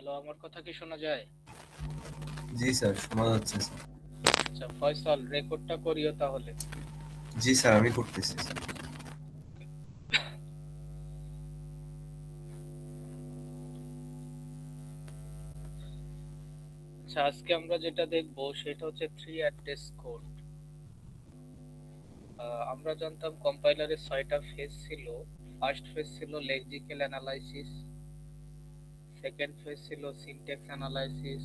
Hello, আমার কথা কি শোনা যায়? জি স্যার, শোনা যাচ্ছে স্যার। আচ্ছা ফয়সাল, রেকর্ডটা করিও তাহলে। জি স্যার, আমি করতেছি স্যার। আচ্ছা, আজকে আমরা যেটা দেখবো সেটা হচ্ছে থ্রি অ্যাড্রেস কোড। আমরা জানতাম কম্পাইলারের 6টা ফেজ ছিল। ফার্স্ট ফেজ ছিল লেক্সিক্যাল অ্যানালাইসিস, সেকেন্ড ফেজ ছিল সিনট্যাক্স অ্যানালাইসিস,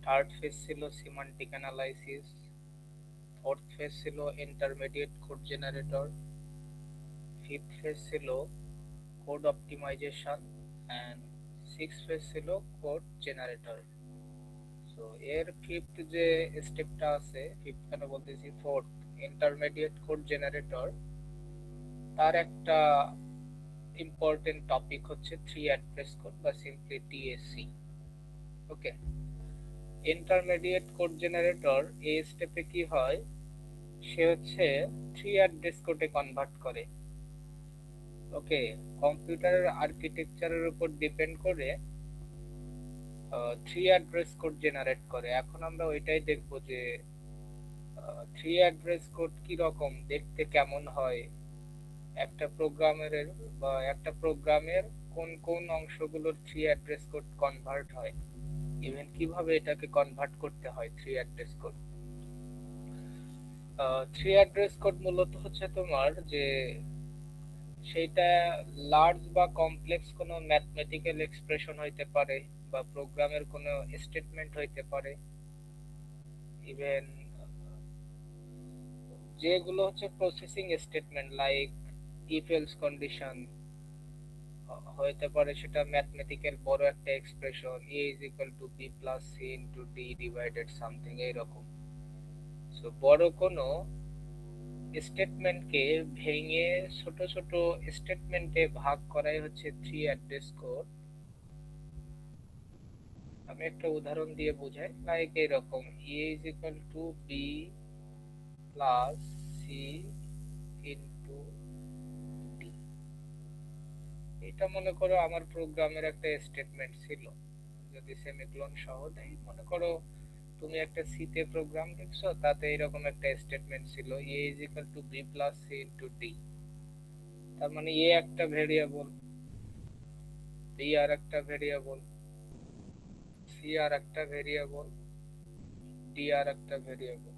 থার্ড ফেজ ছিল সিমান্টিক অ্যানালাইসিস, ফোর্থ ফেজ ছিল intermediate code generator, fifth phase ছিল code optimisation, and six phase ছিল কোড জেনারেটর। তো এর ফিফথ যে স্টেপটা আছে, ফিফথ কেন বলতেছি, ফোর্থ, ইন্টারমিডিয়েট কোড জেনারেটর, তার একটা ইম্পর্টেন্ট টপিক হচ্ছে থ্রি অ্যাড্রেস কোড বা সিম্পলি টিএসসি। ওকে, ইন্টারমিডিয়েট কোড জেনারেটর এই স্টেপে কি হয়, সে হচ্ছে থ্রি অ্যাড্রেস কোডে কনভার্ট করে। ওকে, কম্পিউটারের আর্কিটেকচারের উপর ডিপেন্ড করে থ্রি অ্যাড্রেস কোড জেনারেট করে। এখন আমরা ওইটাই দেখবো যে থ্রি অ্যাড্রেস কোড কি রকম দেখতে, কেমন হয়, একটা প্রোগ্রামের বা একটা প্রোগ্রামের কোন কোন অংশগুলোর থ্রি অ্যাড্রেস কোড কনভার্ট হয়, ইভেন কিভাবে এটাকে কনভার্ট করতে হয় three address code. Three address code মূলত হচ্ছে তোমার যে সেইটা লার্জ বা কমপ্লেক্স কোনো ম্যাথমেটিক্যাল এক্সপ্রেশন হইতে পারে, বা প্রোগ্রামের কোনো স্টেটমেন্ট হইতে পারে, ইভেন যেগুলো হচ্ছে processing statement like if else condition হইতে পারে, সেটা ম্যাথমেটিক্যাল বড় একটা expression a is equal to B plus C into d divided something এইরকম। সো বড় কোনো স্টেটমেন্টকে ভেঙে ছোট ছোট স্টেটমেন্টে ভাগ করাই হচ্ছে থ্রি অ্যাড্রেস কোড। আমি একটা উদাহরণ দিয়ে বোঝাই, লাইক এইরকম A is equal to B plus C into D. এটা মনে করো আমার প্রোগ্রামের একটা স্টেটমেন্ট ছিল। যদি সেমিকোলন সহ দেই, মনে করো তুমি একটা সি তে প্রোগ্রাম লিখছো, তাতে এরকম একটা স্টেটমেন্ট ছিল A is equal to B plus C into D. তার মানে এ একটা ভেরিয়েবল, বি আর একটা ভেরিয়েবল, সি আর একটা ভেরিয়েবল, ডি আর একটা ভেরিয়েবল।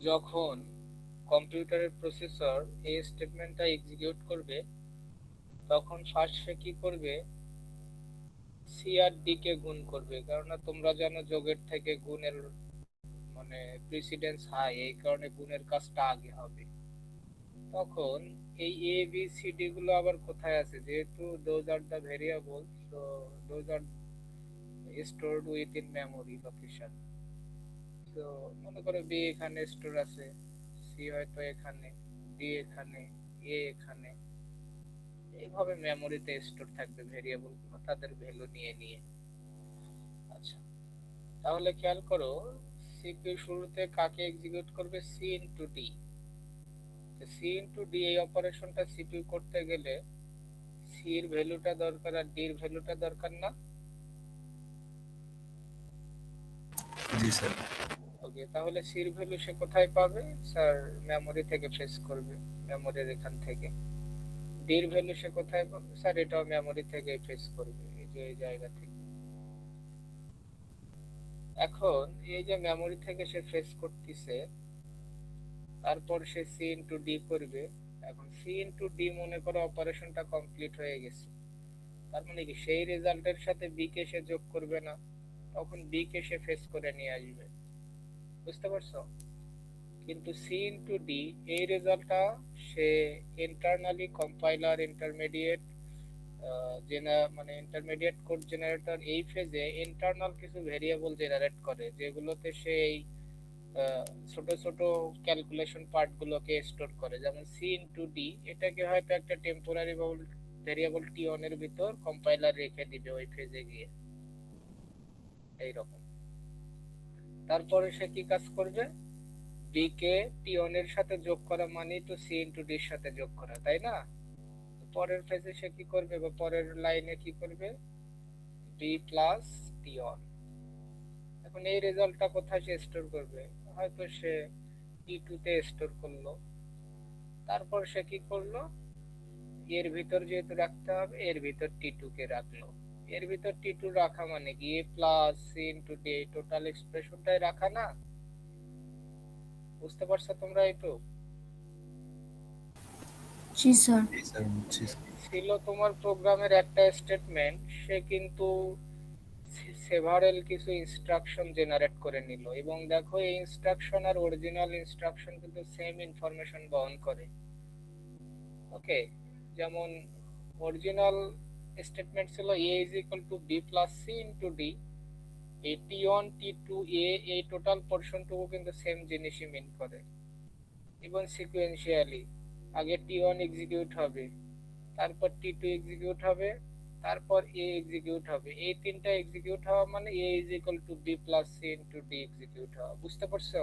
যখন কম্পিউটারের প্রসেসর এই স্টেটমেন্টটা এক্সিকিউট করবে, তখন ফার্স্ট সে কি করবে, সি আর ডি কে গুণ করবে। কেননা তোমরা জানো যোগের থেকে গুণের মানে প্রিসিডেন্স হাই, এই কারণে গুণের কাজটা আগে হবে। তখন এই এ বি সি ডি গুলো আবার কোথায় আছে, যেহেতু those are the variable, so those are stored with in memory location. তো মনে করো বি এখানে স্টোর আছে, সি হয়তো এখানে, ডি এখানে, এ এখানে, এইভাবে মেমোরিতে স্টোর থাকবে ভেরিয়েবল গুলো তাদের ভ্যালু নিয়ে নিয়ে। আচ্ছা, তাহলে খেয়াল করো, সিপিইউ শুরুতে কাকে এক্সিকিউট করবে, c into d. C into d এই অপারেশনটা সিপিইউ করতে গেলে সি এর ভ্যালুটা দরকার আর ডি এর ভ্যালুটা দরকার না? জি স্যার। ওকে, তাহলে সি এর ভ্যালু সে কোথায় পাবে, স্যার? মেমোরি থেকে ফেচ করবে, মেমোরির এখান থেকে। ডি এর ভ্যালু সে কোথায় পাবে, স্যার? এটাও মেমোরি থেকে ফেচ করবে, এই যে এই জায়গা থেকে। এখন এই যে মেমোরি থেকে সে ফেচ করতেছে, তারপর সে সি ইনটু ডি করবে। এখন সি ইনটু ডি মনে করো অপারেশনটা কমপ্লিট হয়ে গেছে, তার মানে কি সেই রেজাল্টের সাথে বি কে সে যোগ করবে না, তখন বি কে সে ফেচ করে নিয়ে আসবে। বুঝতে পারছো? কিন্তু সি ইনটু ডি এই রেজাল্টটা সে ইন্টারনালি কম্পাইলার ইন্টারমিডিয়েট মানে ইন্টারমিডিয়েট কোড জেনারেটর এই ফেজে ইন্টারনাল কিছু ভেরিয়েবল জেনারেট করে, যেগুলোতে সে এই ছোট ছোট ক্যালকুলেশন পার্ট গুলোকে স্টোর করে। যেমন সি ইনটু ডি, এটাকে হয়তো একটা টেম্পোরারি ভেরিয়েবল টি অন এর ভিতর কম্পাইলার রেখে দিবে ওই ফেজে গিয়ে, এইরকম। তারপরে সে কি কাজ করবে, বি কে টি অন এর সাথে যোগ করা মানেই তো সি ইনটু ডির সাথে যোগ করা, তাই না? পরের ফেজে সে কি করবে বা পরের লাইনে কি করবে, বি প্লাস টি অন। এখন এই রেজাল্টটা কোথায় সে স্টোর করবে, হয়তো সে টি2 তে স্টোর করলো। তারপর সে কি করলো, এর ভিতর যেহেতু রাখতে হবে এর ভিতর টি2 কে রাখলো। এর ভিতর টি2 রাখা মানে কি এ প্লাস সি ইনটু ডি, এই টোটাল এক্সপ্রেশনটাই রাখা না? বুঝতে পারছো তোমরা একটু? জি স্যার। জি স্যার বুঝছি স্যার। ছিল তোমার প্রোগ্রামের একটা স্টেটমেন্ট, সে কিন্তু সেভারেল কিছু ইনস্ট্রাকশন জেনারেট করে নিল, এবং দেখো এই ইনস্ট্রাকশন আর অরিজিনাল ইনস্ট্রাকশন কিন্তু সেম ইনফরমেশন বহন করে। ওকে, যেমন অরিজিনাল স্টেটমেন্ট ছিল a is equal two b plus c into d, এই t1 t2 a এই টোটাল পোরশনটুকু কিন্তু সেম জিনিসই মিন করে। এবং সিকোয়েন্সিয়ালি আগে t1 এক্সিকিউট হবে, তারপর t2 এক্সিকিউট হবে, তারপর a এক্সিকিউট হবে। এই তিনটা এক্সিকিউট হওয়া মানে a is equal two b plus c into d execute হওয়া। বুঝতে পারছো?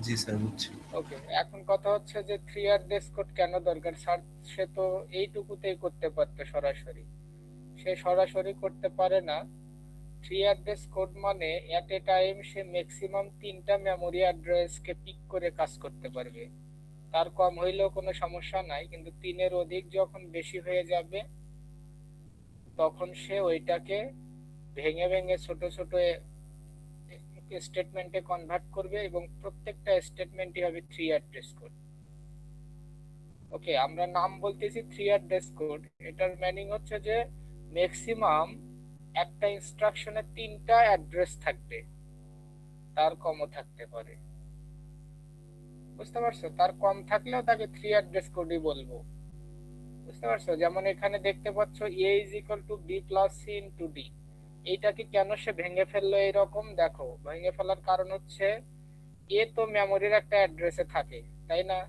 জি স্যার বুঝছি। ওকে, এখন কথা হচ্ছে যে 3 অ্যাড্রেস কোড কেন দরকার স্যার? সে তো এইটুকুতেই করতে পারতো সরাসরি, সে সরাসরি করতে পারে না। 3 অ্যাড্রেস কোড মানে এট এ টাইম সে ম্যাক্সিমাম 3টা মেমোরি অ্যাড্রেসকে পিক করে কাজ করতে পারবে। তার কম হইলেও কোনো সমস্যা নাই, কিন্তু 3-এর অধিক যখন বেশি হয়ে যাবে তখন সে ওইটাকে ভেঙে ভেঙে ছোট ছোট স্টেটমেন্টে কনভার্ট করবে, এবং প্রত্যেকটা স্টেটমেন্টই হবে 3 অ্যাড্রেস কোড। ওকে, আমরা নাম বলতেছি 3 অ্যাড্রেস কোড, এটার মিনিং হচ্ছে যে ম্যাক্সিমাম একটা ইনস্ট্রাকশনে 3টা অ্যাড্রেস থাকবে, তার কমও থাকতে পারে। বুঝতে পারছো? তার কম থাকলেও তাকে 3 অ্যাড্রেস কোডই বলবো। বুঝতে পারছো? যেমন এখানে দেখতে পাচ্ছ a is equal two b plus c into d, এইটাকে কেন সে ভেঙে ফেললো এইরকম? দেখো, ভেঙে ফেলার কারণ হচ্ছে এ তো মেমোরির একটা অ্যাড্রেসে থাকে, তাই না?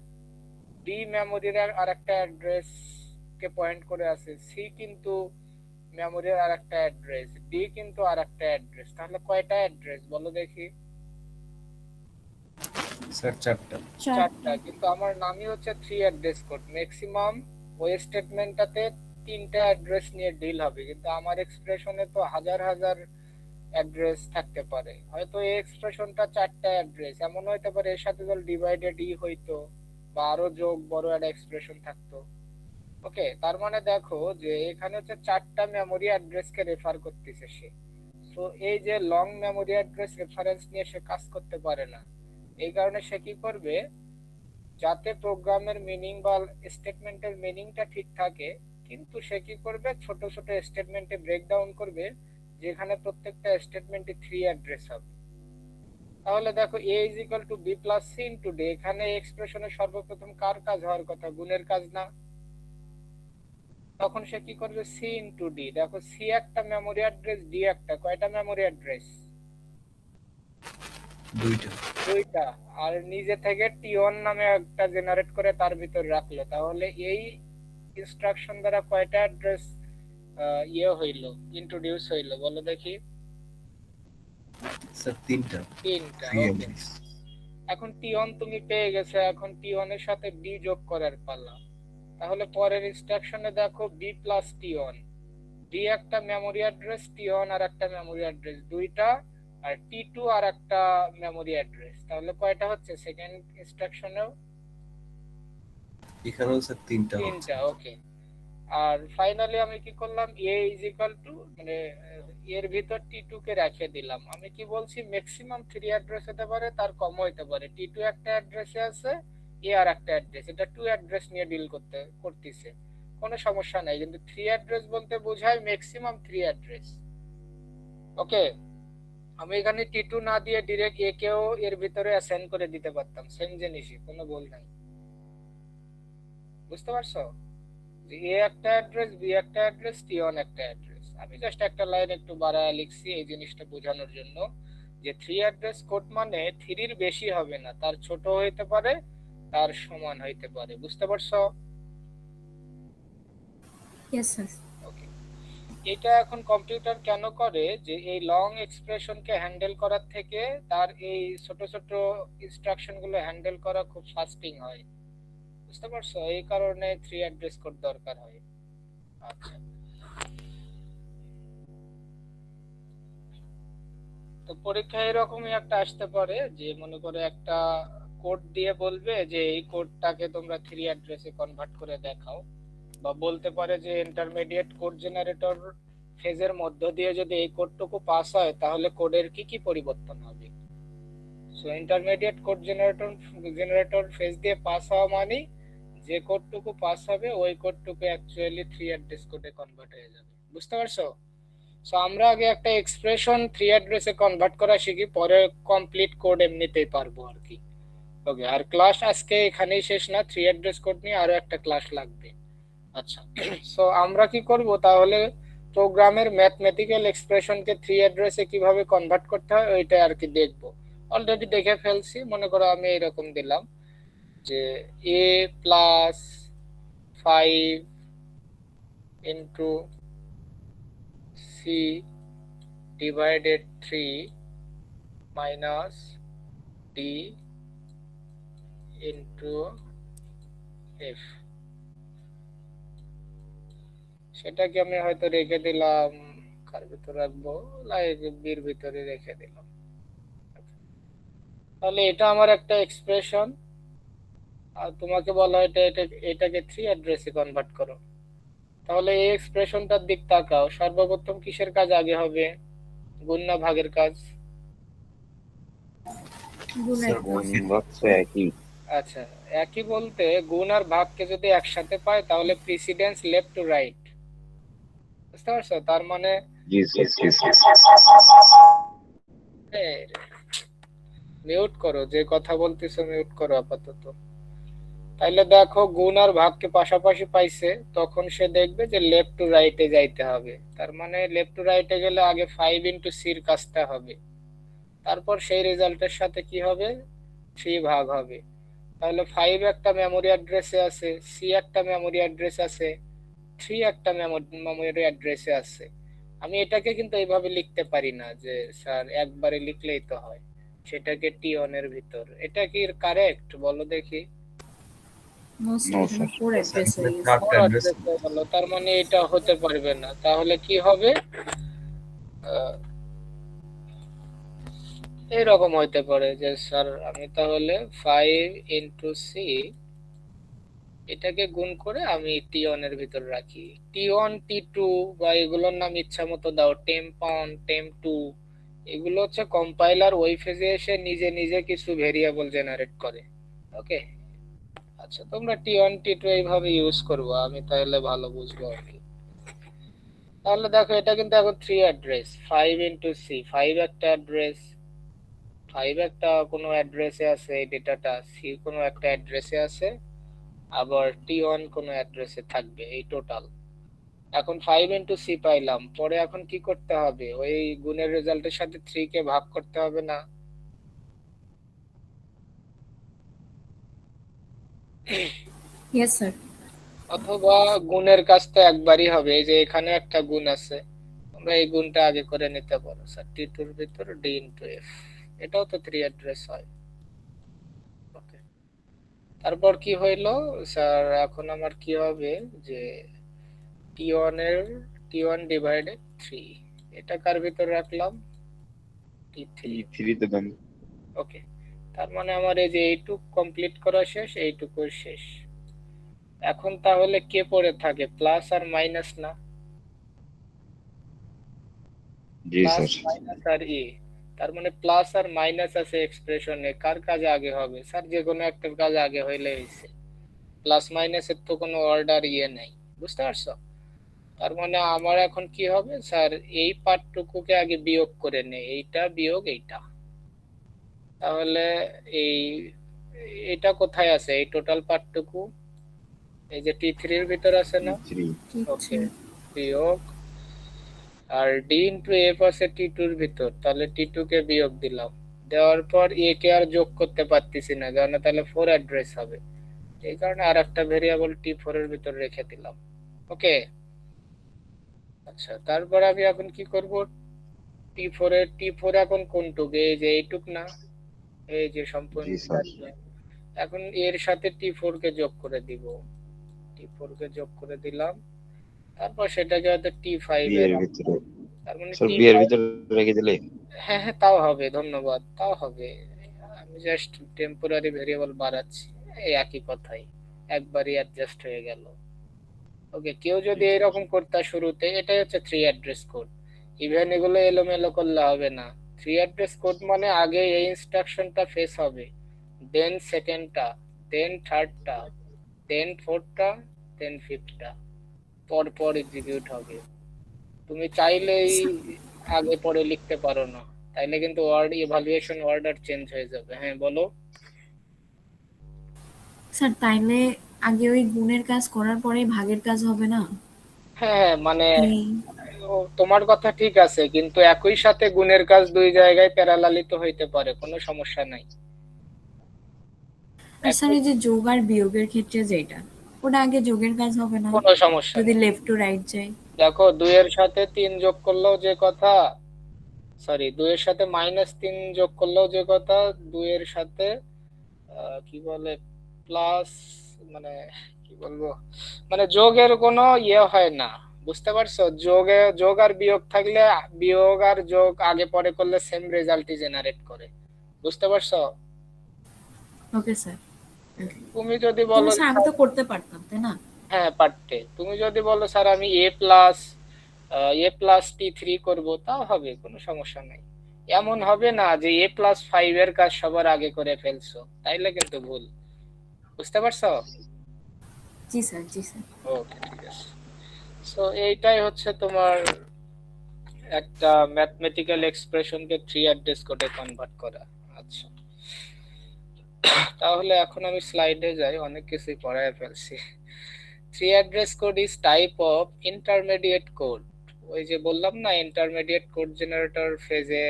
ডি মেমোরির আর একটা অ্যাড্রেস কে পয়েন্ট করে আছে, সি কিন্তু মেমোরির আর একটা অ্যাড্রেস, ডি কিন্তু আর একটা অ্যাড্রেস। তাহলে কয়টা অ্যাড্রেস বলো দেখি? স্যার 4টা। চারটা, কিন্তু আমার নামই হচ্ছে 3 অ্যাড্রেস কোড। ম্যাক্সিমাম ওই স্টেটমেন্টটাতে 3টা অ্যাড্রেস নিয়ে ডিল হবে, কিন্তু আমার এক্সপ্রেশনে তো হাজার হাজার অ্যাড্রেস থাকতে পারে। হয়তো এই এক্সপ্রেশনটা 4টা অ্যাড্রেস, এমন হইতে পারে এর সাথে যদি ডিভাইডেড ই হইতো বা আরো যোগ বড় একটা এক্সপ্রেশন থাকতো। ওকে, তার মানে দেখো যে এখানে হচ্ছে 4টা মেমোরি অ্যাড্রেসকে রেফার করতেছে সে। তো এই যে লং মেমোরি অ্যাড্রেস রেফারেন্স নিয়ে সে কাজ করতে পারে না। এই কারণে সে কি করবে, যাতে প্রোগ্রামের মিনিং বা স্টেটমেন্টের মিনিংটা ঠিক থাকে, কিন্তু সে কি করবে, ছোট ছোট স্টেটমেন্টে ব্রেকডাউন করবে, যেখানে প্রত্যেকটা স্টেটমেন্টে 3 অ্যাড্রেস হবে। তাহলে দেখো a is equal two b plus c into d, এখানে এক্সপ্রেশনে সর্বপ্রথম কার কাজ হওয়ার কথা? গুণের কাজ না? তখন সে কি করবে, c ইনটু d। দেখো c একটা মেমোরি অ্যাড্রেস, d একটা, কয়টা মেমোরি অ্যাড্রেস? 2টা। দুইটা। আর নিজে থেকে টি1 নামে একটা জেনারেট করে তার ভিতর রাখলো। তাহলে এই ইনস্ট্রাকশন দ্বারা কয়টা অ্যাড্রেস ইয়ে হইলো, ইন্ট্রোডিউস হইলো বলো দেখি? স্যার 3টা। 3টা। 3 ওকে, অ্যাড্রেস। এখন টি1 তুমি পেয়ে গেছো, এখন টি1 এর সাথে বি যোগ করার পালা। তাহলে পরের ইনস্ট্রাকশনে দেখো বি প্লাস টি1, বি একটা মেমোরি অ্যাড্রেস, টি1 আর একটা মেমোরি অ্যাড্রেস, দুইটা। আর টি2 আর একটা মেমোরি অ্যাড্রেস। তাহলে কয়টা হচ্ছে সেকেন্ড ইনস্ট্রাকশনেও? এখানেও স্যার 3টা হচ্ছে। 3টা। ওকে, আর ফাইনালি আমি কি করলাম, a ইজ ইকুয়াল টু মানে এর ভিতর টি2 কে রেখে দিলাম। আমি কি বলছি, ম্যাক্সিমাম 3 অ্যাড্রেস হতে পারে, তার কম হতে পারে। টি2 একটা অ্যাড্রেসে আছে, এ আর একটা অ্যাড্রেস, এটা 2 অ্যাড্রেস নিয়ে ডিল করতেছে, কোনো সমস্যা নাই। কিন্তু 3 অ্যাড্রেস বলতে বোঝায় ম্যাক্সিমাম 3 অ্যাড্রেস। ওকে, আমি এখানে টি2 না দিয়ে ডিরেক্ট এ কেও এর ভিতরে অ্যাসাইন করে দিতে পারতাম, সেম জিনিসই, কোনো ভুল নাই। বুঝতে পারছো? এ একটা অ্যাড্রেস, বি একটা অ্যাড্রেস, টি1 একটা অ্যাড্রেস। আমি জাস্ট একটা লাইন একটু বাড়ায় লিখছি এই জিনিসটা বোঝানোর জন্য, যে 3 অ্যাড্রেস কোড মানে 3-র বেশি হবে না, তার ছোট হইতে পারে, তার সমান হইতে পারে। বুঝতে পারছো? Yes sir. ওকে, এটা এখন কম্পিউটার কেন করে যে এই লং এক্সপ্রেশনকে হ্যান্ডেল করার থেকে তার এই ছোট ছোট ইনস্ট্রাকশন গুলো হ্যান্ডেল করা খুব ফাস্টিং হয়, বুঝতে পারছো? এই কারণে 3 অ্যাড্রেস কোড দরকার হয়। আচ্ছা, তো পরীক্ষায় এরকমই একটা আসতে পারে যে মনে করে একটা কোড দিয়ে বলবে যে এই কোডটাকে তোমরা 3 অ্যাড্রেসে কনভার্ট করে দেখাও, বা বলতে পারে যে ইন্টারমিডিয়েট কোড জেনারেটর ফেজের মধ্য দিয়ে যদি এই কোডটুকু পাস হয় তাহলে কোডের কি কি পরিবর্তন হবে। So intermediate code generator phase দিয়ে পাস হওয়া মানে যে কোডটুকু পাস হবে ওই কোডটুকু অ্যাকচুয়ালি 3 অ্যাড্রেস কোডে কনভার্ট হয়ে যাবে, বুঝতে পারছো? সো আমরা আগে একটা এক্সপ্রেশন 3 অ্যাড্রেসে কনভার্ট করা শিখি, পরে কমপ্লিট কোড এমনিতেই পারবো আর কি। ওকে, আর ক্লাস আজকে এখানেই শেষ না, 3 অ্যাড্রেস কোড নিয়ে আরো একটা ক্লাস লাগবে। আচ্ছা, সো আমরা কি করব তাহলে, প্রোগ্রামের ম্যাথমেটিক্যাল এক্সপ্রেশনকে 3 অ্যাড্রেসে কিভাবে কনভার্ট করতে হয় ওইটা আর কি দেখব। অলরেডি দেখে ফেলছি, মনে করো আমি এরকম দিলাম যে a plus 5 into c divided 3 minus d into f, সেটাকে আমি হয়তো রেখে দিলাম, কার ভিতর রাখবো, লাইক বির ভিতরে রেখে দিলাম। তাহলে এটা আমার একটা এক্সপ্রেশন, আর তোমাকে বলা হয় এটাকে 3 অ্যাড্রেসে কনভার্ট করো। তাহলে এই এক্সপ্রেশনটার দিক তাকাও, সর্বপ্রথম কিসের কাজ আগে হবে, গুণ না ভাগের কাজ? স্যার গুণ ভাগের। ভাগ তো একই। আচ্ছা, একই বলতে গুণ আর ভাগকে যদি একসাথে পায় তাহলে প্রিসিডেন্স লেফট টু রাইট, বুঝতে পারছো? তার মানে জি স্যার। মিউট করো, যে কথা বলতেছো মিউট করো আপাতত। তাইলে দেখো গুণ আর ভাগকে পাশাপাশি পাইছে, তখন সে দেখবে যে লেফট টু রাইটে যাইতে হবে। তার মানে লেফট টু রাইটে গেলে আগে 5 ইন্টু সির কাজটা হবে, তারপর সেই রেজাল্টের সাথে কি হবে, 3 ভাগ হবে। তাহলে 5 একটা মেমোরি অ্যাড্রেসে আছে, সি একটা মেমোরি অ্যাড্রেস আছে, 3 একটা মেমোরি অ্যাড্রেসে আছে। আমি এটাকে কিন্তু এইভাবে লিখতে পারি না যে স্যার একবারে লিখলেই তো হয়, সেটাকে টি অন এর ভিতর। এটা কি কারেক্ট বলো দেখি? No no sir, sir. এখানে 4 স্যার অ্যাড্রেস এখানে হয়ে গেছে। 4টা অ্যাড্রেস। হলো, তার মানে এটা হতে পারবে না। তাহলে কি হবে, আহ, এরকম হইতে পারে যে স্যার আমি তাহলে 5 ইন্টু সি এটাকে গুণ করে আমি টি ওয়ান এর ভিতর রাখি, টি ওয়ান টি টু বা এগুলোর নাম ইচ্ছা মতো দাও, টেম্প ওয়ান টেম্প টু, এগুলো হচ্ছে কম্পাইলার ওই ফেজে এসে নিজে নিজে কিছু ভেরিয়েবল জেনারেট করে। ওকে, আচ্ছা তোমরা টি ওয়ান টি টু এইভাবে ইউজ করবো, আমি তাহলে ভালো বুঝবো আর কি। তাহলে দেখো এটা কিন্তু এখন 3 অ্যাড্রেস, 5 ইন্টু সি, 5 একটা অ্যাড্রেস, 5 একটা কোনো অ্যাড্রেসে আছে এই ডেটাটা, সি কোনো একটা অ্যাড্রেসে আছে, আবার টি ওয়ান কোনো অ্যাড্রেসে থাকবে, এই টোটাল। এখন 5 ইন্টু সি পাইলাম, পরে এখন কি করতে হবে, ওই গুণের রেজাল্টের সাথে 3 কে ভাগ করতে হবে না? Yes sir. অথবা গুণের কাজ তো একবারই হবে, এই যে এখানে একটা গুণ আছে, আমরা এই গুণটা আগে করে নিতে পারো স্যার, টি টুর ভিতর ডি ইনটু এফ, এটাও তো 3 অ্যাড্রেস হয়। ওকে, তারপর কি হইলো স্যার, এখন আমার কি হবে যে টি ওয়ান এর টি ওয়ান ডিভাইডেড 3, এটা কার ভিতর রাখলাম, টি থ্রি। থ্রিতে দেন। ওকে, তার মানে আমার এই যে এইটুক কমপ্লিট করা শেষ, এইটুকু শেষ। এখন তাহলে কে পড়ে থাকে, প্লাস আর মাইনাস না, জি প্লাস স্যার। মাইনাস আর ই। তার মানে প্লাস আর মাইনাস আছে এক্সপ্রেশনে, কার কাজ আগে হবে স্যার, যে কোনো একটার কাজ আগে হইলে হইছে, প্লাস মাইনাসের তো কোনো অর্ডার ইয়ে নাই, বুঝতে পারছো? তার মানে আমার এখন কি হবে স্যার, এই পার্টটুকুকে আগে বিয়োগ করে নেই, এইটা বিয়োগ এইটা। তাহলে এই এটা কোথায় আছে, এই টোটাল পার্টটুকু এই যে টি থ্রি এর ভিতর আছে না? থ্রি। ওকে, বিয়োগ, আর ডি ইন্টু এফ আছে টি টুর ভিতর, তাহলে টি টু কে বিয়োগ দিলাম, দেওয়ার পর এ কে আর যোগ করতে পারতেছি না, কারণ তাহলে 4 অ্যাড্রেস হবে, এই কারণে আর একটা ভেরিয়েবল টি ফোর এর ভিতর রেখে দিলাম। ওকে, আচ্ছা, তারপর আমি এখন কি করব, টি ফোর এখন কোনটুক, এই যে এইটুক না, এই যে সম্পূর্ণ জি স্যার। এখন এর সাথে টি4 কে যোগ করে দিব, টি4 কে যোগ করে দিলাম, তারপর সেটাকে হয়তো টি5 বি এ এর রাখবো। ভিতরে তার মানে স্যার, বি এর টি5, ভিতরে রেখে দিলে। হ্যাঁ হ্যাঁ তাও হবে, ধন্যবাদ, তাও হবে। আমি জাস্ট টেম্পোরারি ভেরিয়েবল বাড়াচ্ছি, এই একই কথাই, একবারই অ্যাডজাস্ট হয়ে গেল। ওকে, কেউ যদি এরকম করতে শুরুতে, এটাই হচ্ছে থ্রি অ্যাড্রেস কোড। ইভেন এগুলো এলোমেলো করলে হবে না। থ্রি অ্যাড্রেস কোড মানে আগে এই ইনস্ট্রাকশনটা ফেস হবে, দেন সেকেন্ডটা, দেন থার্ডটা, দেন ফোর্থটা, দেন ফিফথটা, পর পর এক্সিকিউট হবে। তুমি চাইলেই আগে পরে লিখতে পারো না, তাইলে কিন্তু ওয়ার্ড ইভালুয়েশন অর্ডার চেঞ্জ হয়ে যাবে। হ্যাঁ বলো। স্যার তাইলে আগে ওই গুণের কাজ করার পরে ভাগের কাজ হবে না? হ্যাঁ হ্যাঁ, মানে এই তোমার কথা ঠিক আছে, কিন্তু একই সাথে গুণের কাজ দুই জায়গায় প্যারালালি তো হইতে পারে, কোনো সমস্যা নাই। আর স্যার এই যে যোগ আর বিয়োগের ক্ষেত্রে যেটা, ওটা আগে যোগের কাজ হবে না কোনো সমস্যা যদি নেই। লেফট টু রাইট যায়? দেখো, 2 এর সাথে 3 যোগ করলেও যে কথা, সরি 2 এর সাথে -3 যোগ করলেও যে কথা, 2 এর সাথে কি বলে প্লাস, মানে কি বলবো, মানে যোগের কোনো ইয়ে হয় না, বুঝতে পারছো? যোগ আর বিয়োগ থাকলে বিয়োগ আর যোগ আগে পরে করলে সেম রেজাল্টই জেনারেট করে, বুঝতে পারছো? Okay sir. তুমি যদি কিন্তু বলো, স্যার আমি তো করতে পারতাম, তাই না? হ্যাঁ পারতে, তুমি যদি বলো স্যার আমি এ প্লাস টি3 করবো, তাও হবে, কোনো সমস্যা নাই। এমন হবে না যে এ+5 এর কাজ সবার আগে করে ফেলছো, তাইলে কিন্তু ভুল, বুঝতে পারছো? জি স্যার, জি স্যার। ওকে, ঠিক আছে। সো এইটাই হচ্ছে তোমার একটা ম্যাথমেটিক্যাল এক্সপ্রেশনকে থ্রি অ্যাড্রেস কোডে কনভার্ট করা। আচ্ছা, তাহলে এখন আমি স্লাইডে যাই, অনেক কিছুই পড়ায় ফেলছি। Three address code is type of intermediate code. ওই যে বললাম না, ইন্টারমিডিয়েট কোড জেনারেটর ফেজে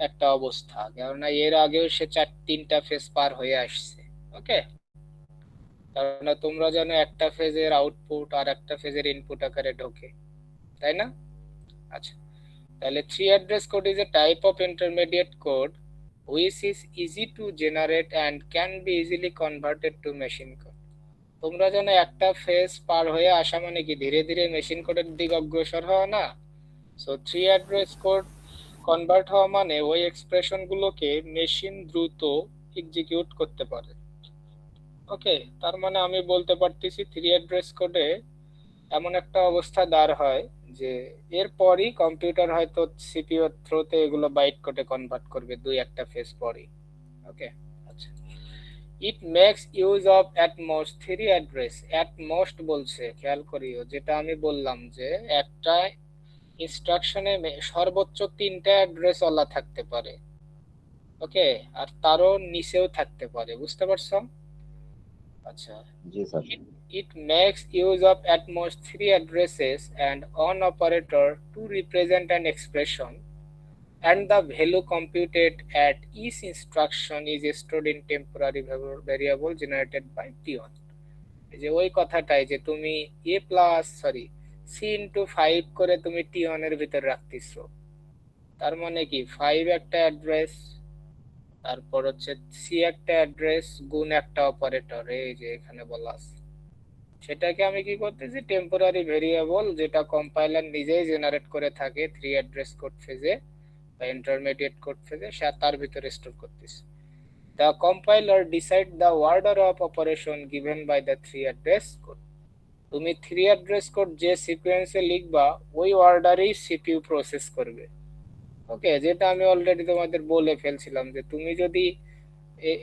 একটা অবস্থা, কেননা এর আগেও সে 3টা ফেজ পার হয়ে আসছে। ওকে, কারণ তোমরা জানো একটা ফেজের আউটপুট আর একটা ফেজের ইনপুট আকারে ঢোকে, তাই না? আচ্ছা, তাহলে three address code is a type of intermediate code which is easy to generate and can be easily converted to machine code. তোমরা জানো একটা ফেজ পার হয়ে আসা মানে কি ধীরে ধীরে মেশিন কোডের দিকে অগ্রসর হওয়া না? So three address code convert হওয়া মানে ওই এক্সপ্রেশন গুলোকে মেশিন দ্রুত এক্সিকিউট করতে পারে। ওকে, তার মানে আমি বলতে পারতেছি থ্রি অ্যাড্রেস কোডে এমন একটা অবস্থা দাঁড় হয় যে এরপরই কম্পিউটার হয়তো সিপিইউ থ্রুতে এগুলো বাইট কোডে কনভার্ট করবে দুই একটা ফেজ পরই। ওকে, আচ্ছা। It makes use of at most three address. At most বলছে, খেয়াল করিও, যেটা আমি বললাম যে একটা ইনস্ট্রাকশনে সর্বোচ্চ 3টা অ্যাড্রেস ওলা থাকতে পারে। ওকে, আর তারও নিচেও থাকতে পারে, বুঝতে পারছো? আচ্ছা, জি sir. it makes use of at most 3 addresses and one operator to represent an expression, and the value computed at each instruction is stored in temporary variable generated by T1. এই যে ওই কথাটাই যে তুমি c × 5 করে তুমি T1 এর ভিতর রাখতেছো, তার মানে কি 5 একটা অ্যাড্রেস, তারপর হচ্ছে সি একটা অ্যাড্রেস গুণ একটা অপারেটর, এই যে এখানে বলা আছে, সেটাকে আমি কি করতেছি টেম্পোরারি ভেরিয়েবল, যেটা কম্পাইলার নিজেই জেনারেট করে থাকে থ্রি অ্যাড্রেস কোড ফেজে বা ইন্টারমিডিয়েট কোড ফেজে, সে তার ভিতরে স্টোর করতেছে। The compiler decide the order of operation given by the three address code. তুমি থ্রি অ্যাড্রেস কোড যে সিকোয়েন্সে লিখবা ওই অর্ডারেই সিপিইউ প্রসেস করবে। ওকে, যেটা আমি অলরেডি তোমাদের বলে ফেলছিলাম যে তুমি যদি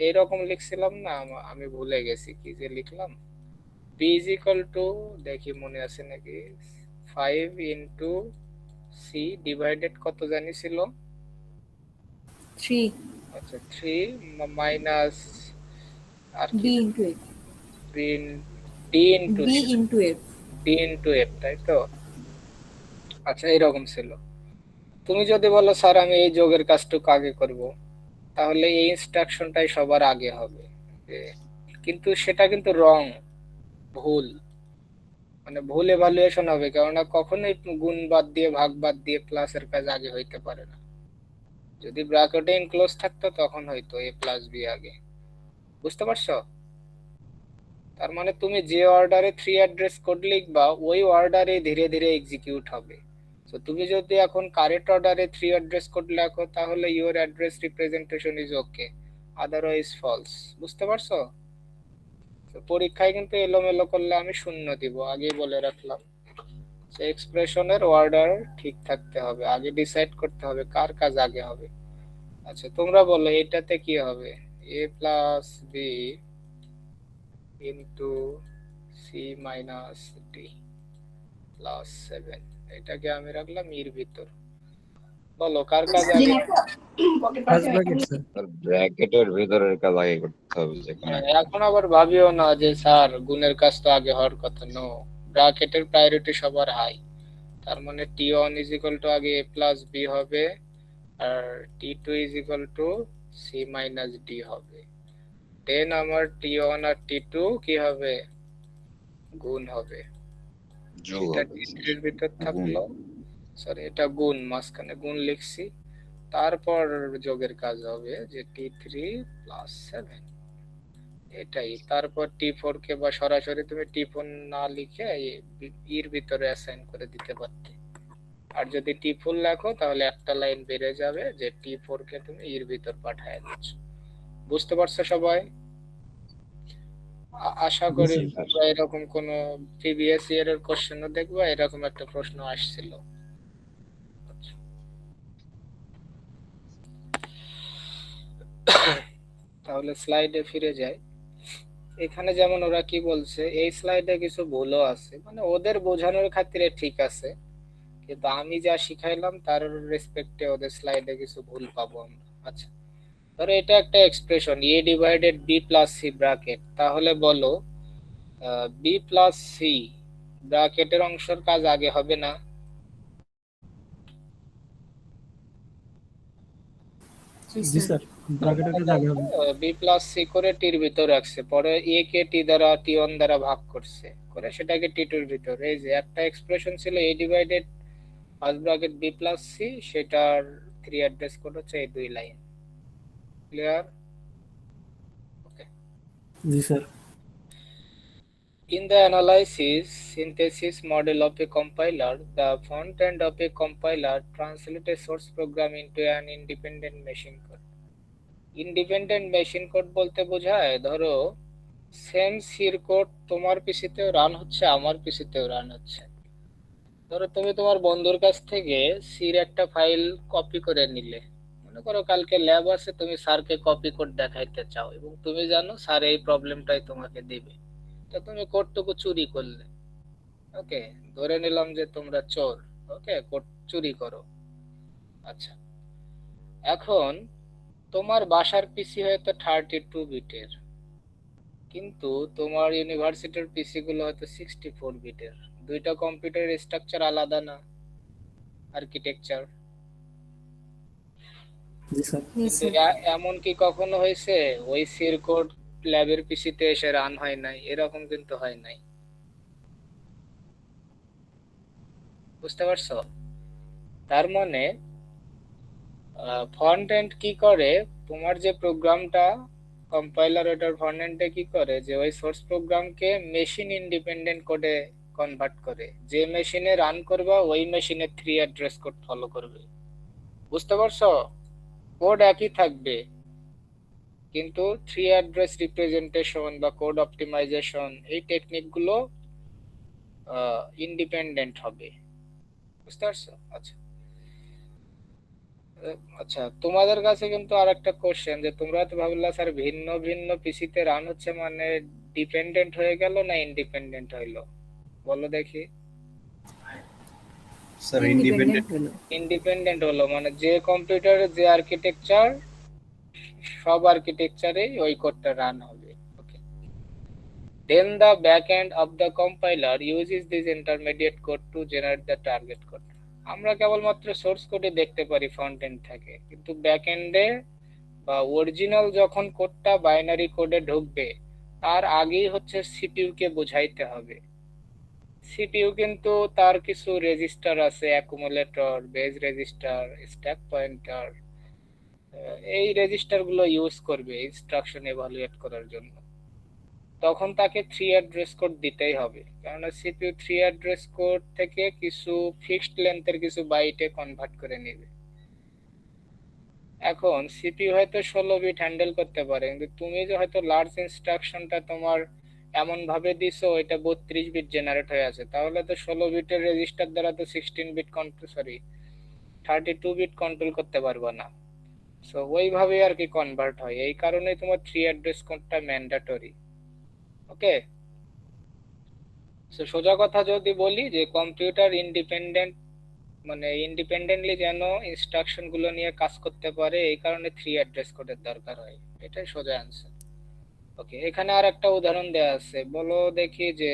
এরকম লিখছিলাম না, আমি ভুলে গেছি কি যে লিখলাম, b is equal to, দেখি মনে আছে নাকি, 5 ইন্টু সি ডিভাইডেড কত জানি ছিল, 3 আচ্ছা 3 মাইনাস আর b কি into f, D into b into f। F, তাই তো? আচ্ছা, এরকম ছিল। তুমি যদি বলো স্যার আমি এই যোগের কাজটুকু আগে করব, তাহলে এই ইনস্ট্রাকশনটাই সবার আগে হবে, কিন্তু সেটা কিন্তু রং, ভুল। মানে ভুল এভালুয়েশন হবে, কেননা কখনোই গুণ বাদ দিয়ে ভাগ বাদ দিয়ে প্লাসের কাজ আগে হইতে পারে না। যদি ব্র্যাকেটে ইনক্লোজ থাকতো তখন হয়তো a প্লাস b আগে। বুঝতে পারছো? তার মানে তুমি যে অর্ডারে 3 অ্যাড্রেস কোড লিখবা ওই অর্ডারে ধীরে ধীরে এক্সিকিউট হবে। তো তুমি যদি এখন কারেক্ট অর্ডারে 3 অ্যাড্রেস কোড লেখো তাহলে your address representation is okay, otherwise false. বুঝতে পারছো? তো পরীক্ষায় কিন্তু এলোমেলো করলে আমি 0 দিব, আগেই বলে রাখলাম। সে এক্সপ্রেশনের অর্ডার ঠিক থাকতে হবে, আগে ডিসাইড করতে হবে কার কাজ আগে হবে। আচ্ছা তোমরা বলো এটাতে কি হবে? a plus b into c minus d plus 7, এটাকে আমি রাখলাম এর ভিতর। বলো কার কাজ আগে? First bracket sir. ব্র্যাকেটের ভেতরের কাজ আগে করতে হবে যেখানে। এখন আবার ভাবিও না যে স্যার গুণের কাজ তো আগে হওয়ার কথা। নো, ব্র্যাকেটের প্রায়োরিটি সবার হাই। তার মানে t1 ইজ ইকুয়াল টু আগে a প্লাস b হবে, আর t2 is equal two c minus d হবে। দেন আমার t1 আর t2 কি হবে? গুণ হবে। যোগ এটা হবে। t3 এর ভিতর থাকলো, সরি এটা গুণ, মাঝখানে গুণ লিখছি, তারপর যোগের কাজ হবে যে t3 প্লাস 7, এটাই। তারপর t4 কে বা সরাসরি তুমি t4 না লিখে এর ভিতরে অ্যাসাইন করে দিতে পারতে। আর যদি t4 লেখো তাহলে একটা লাইন বেড়ে যাবে যে t4 কে তুমি এর ভিতর পাঠিয়ে দিচ্ছ। বুঝতে পারছো সবাই? আশা করি জি, স্যার। তোমরা এরকম কোন প্রিভিয়াস ইয়ারের কোশ্চেনও দেখবা এরকম একটা প্রশ্ন আসছিল। তাহলে স্লাইডে ফিরে যাই। এখানে যেমন ওরা কি বলছে, এই স্লাইডে কিছু ভুলও আছে, মানে ওদের বোঝানোর খাতিরে ঠিক আছে, কিন্তু আমি যা শিখাইলাম তার রেসপেক্টে ওদের স্লাইডে কিছু ভুল পাবো আমরা। আচ্ছা ধরো এটা একটা expression a divided b plus c bracket, তাহলে বলো b প্লাস c ব্র্যাকেটের অংশের কাজ আগে হবে না? জি স্যার, ব্র্যাকেটের কাজ আগে হবে। b প্লাস c করে টির ভিতর রাখছে, পরে a কে t দ্বারা t1 দ্বারা ভাগ করছে, করে সেটাকে t2 এর ভিতর। এই যে একটা এক্সপ্রেশন ছিল a divided first bracket b plus c, সেটার 3 অ্যাড্রেস কোড হচ্ছে এই দুই line. Clear? Okay. G sir. In the analysis synthesis model of a compiler, the front end of a compiler translates a source program into an independent machine code. Independent machine code বলতে বোঝায় ধরো same সির code তোমার পিসিতেও run হচ্ছে আমার পিসিতেও run হচ্ছে। ধরো তুমি তোমার বন্ধুর কাছ থেকে সির একটা ফাইল কপি করে নিলে, মনে করো কালকে ল্যাব আছে, তুমি স্যারকে কপি কোড দেখাইতে চাও এবং তুমি জানো স্যার এই প্রবলেমটাই তোমাকে দিবে, তো তুমি কোডটুকু চুরি করলে। ওকে, ধরে নিলাম যে তোমরা চোর, ওকে, কোড চুরি করো। আচ্ছা এখন তোমার বাসার পিসি হয়তো 32 বিটের, কিন্তু তোমার ইউনিভার্সিটির পিসি গুলো হয়তো 64 বিটের। দুইটা কম্পিউটারের স্ট্রাকচার আলাদা না, আর্কিটেকচার? জি স্যার। কিন্তু এমন কি কখনো হয়েছে ওই সির কোড ল্যাবের পিসিতে এসে রান হয় নাই? এরকম কিন্তু হয় নাই। বুঝতে পারছো? তার মানে ফ্রন্ট এন্ড কি করে, তোমার যে প্রোগ্রামটা কম্পাইলার ওটার ফ্রন্ট এন্ডে কি করে যে ওই সোর্স প্রোগ্রামকে মেশিন ইন্ডিপেন্ডেন্ট কোডে কনভার্ট করে, যে মেশিনে রান করবা ওই মেশিনে 3 অ্যাড্রেস কোড ফলো করবে। বুঝতে পারছো? কোড একই থাকবে কিন্তু 3 অ্যাড্রেস রিপ্রেজেন্টেশন বা কোড অপটিমাইজেশন এই টেকনিকগুলো ইন্ডিপেন্ডেন্ট হবে। বুঝতে পারছো? আচ্ছা আচ্ছা তোমাদের কাছে কিন্তু আরেকটা কোশ্চেন, যে তোমরা তো ভাবলা স্যার ভিন্ন ভিন্ন পিসিতে রান হচ্ছে মানে ডিপেন্ডেন্ট হয়ে গেল না ইন্ডিপেন্ডেন্ট হইলো? বলো দেখি। Sir independent independent. হলো। ইন্ডিপেন্ডেন্ট হলো মানে যে কম্পিউটারে যে আর্কিটেকচার, সব আর্কিটেকচারেই ওই কোডটা রান হবে। ওকে, then the backend of the compiler uses this intermediate code to generate the target code. আমরা কেবলমাত্র সোর্স কোডে দেখতে পারি ফ্রন্ট এন্ড থেকে, কিন্তু ব্যাক এন্ডে বা অরিজিনাল যখন কোডটা বাইনারি কোডে ঢুকবে তার আগেই হচ্ছে সিপিইউ কে বোঝাইতে হবে। সিপিইউ কিন্তু তার কিছু রেজিস্টার আছে, accumulator, base register, stack pointer, এই রেজিস্টার গুলো ইউজ করবে ইনস্ট্রাকশন এভালুয়েট করার জন্য। তখন তাকে 3 অ্যাড্রেস কোড দিতেই হবে, কারণ সিপিইউ 3 অ্যাড্রেস কোড থেকে কিছু ফিক্সড লেন্থের কিছু বাইটে কনভার্ট করে নেবে। এখন সিপিইউ হয়তো 16 বিট হ্যান্ডেল করতে পারে, কিন্তু তুমি যে হয়তো লার্জ ইনস্ট্রাকশনটা তোমার এমন ভাবে দিছো এটা 32 বিট জেনারেট হয়ে আছে, তাহলে তো 16 বিটের রেজিস্টার দ্বারা তো 16 bit control, sorry 32 bit control করতে পারবা না। সো ওইভাবে আর কি কনভার্ট হয়, এই কারণে তোমার 3 অ্যাড্রেস কোডটা ম্যান্ডেটরি। ওকে, সো সোজা কথা যদি বলি যে কম্পিউটার ইন্ডিপেন্ডেন্ট, মানে ইন্ডিপেন্ডেন্টলি যেন ইনস্ট্রাকশন গুলো নিয়ে কাজ করতে পারে, এই কারণে 3 অ্যাড্রেস কোডের দরকার হয়। এটাই সোজা অ্যান্সার। ওকে, এখানে আর একটা উদাহরণ দেয়া আছে, বলো দেখি যে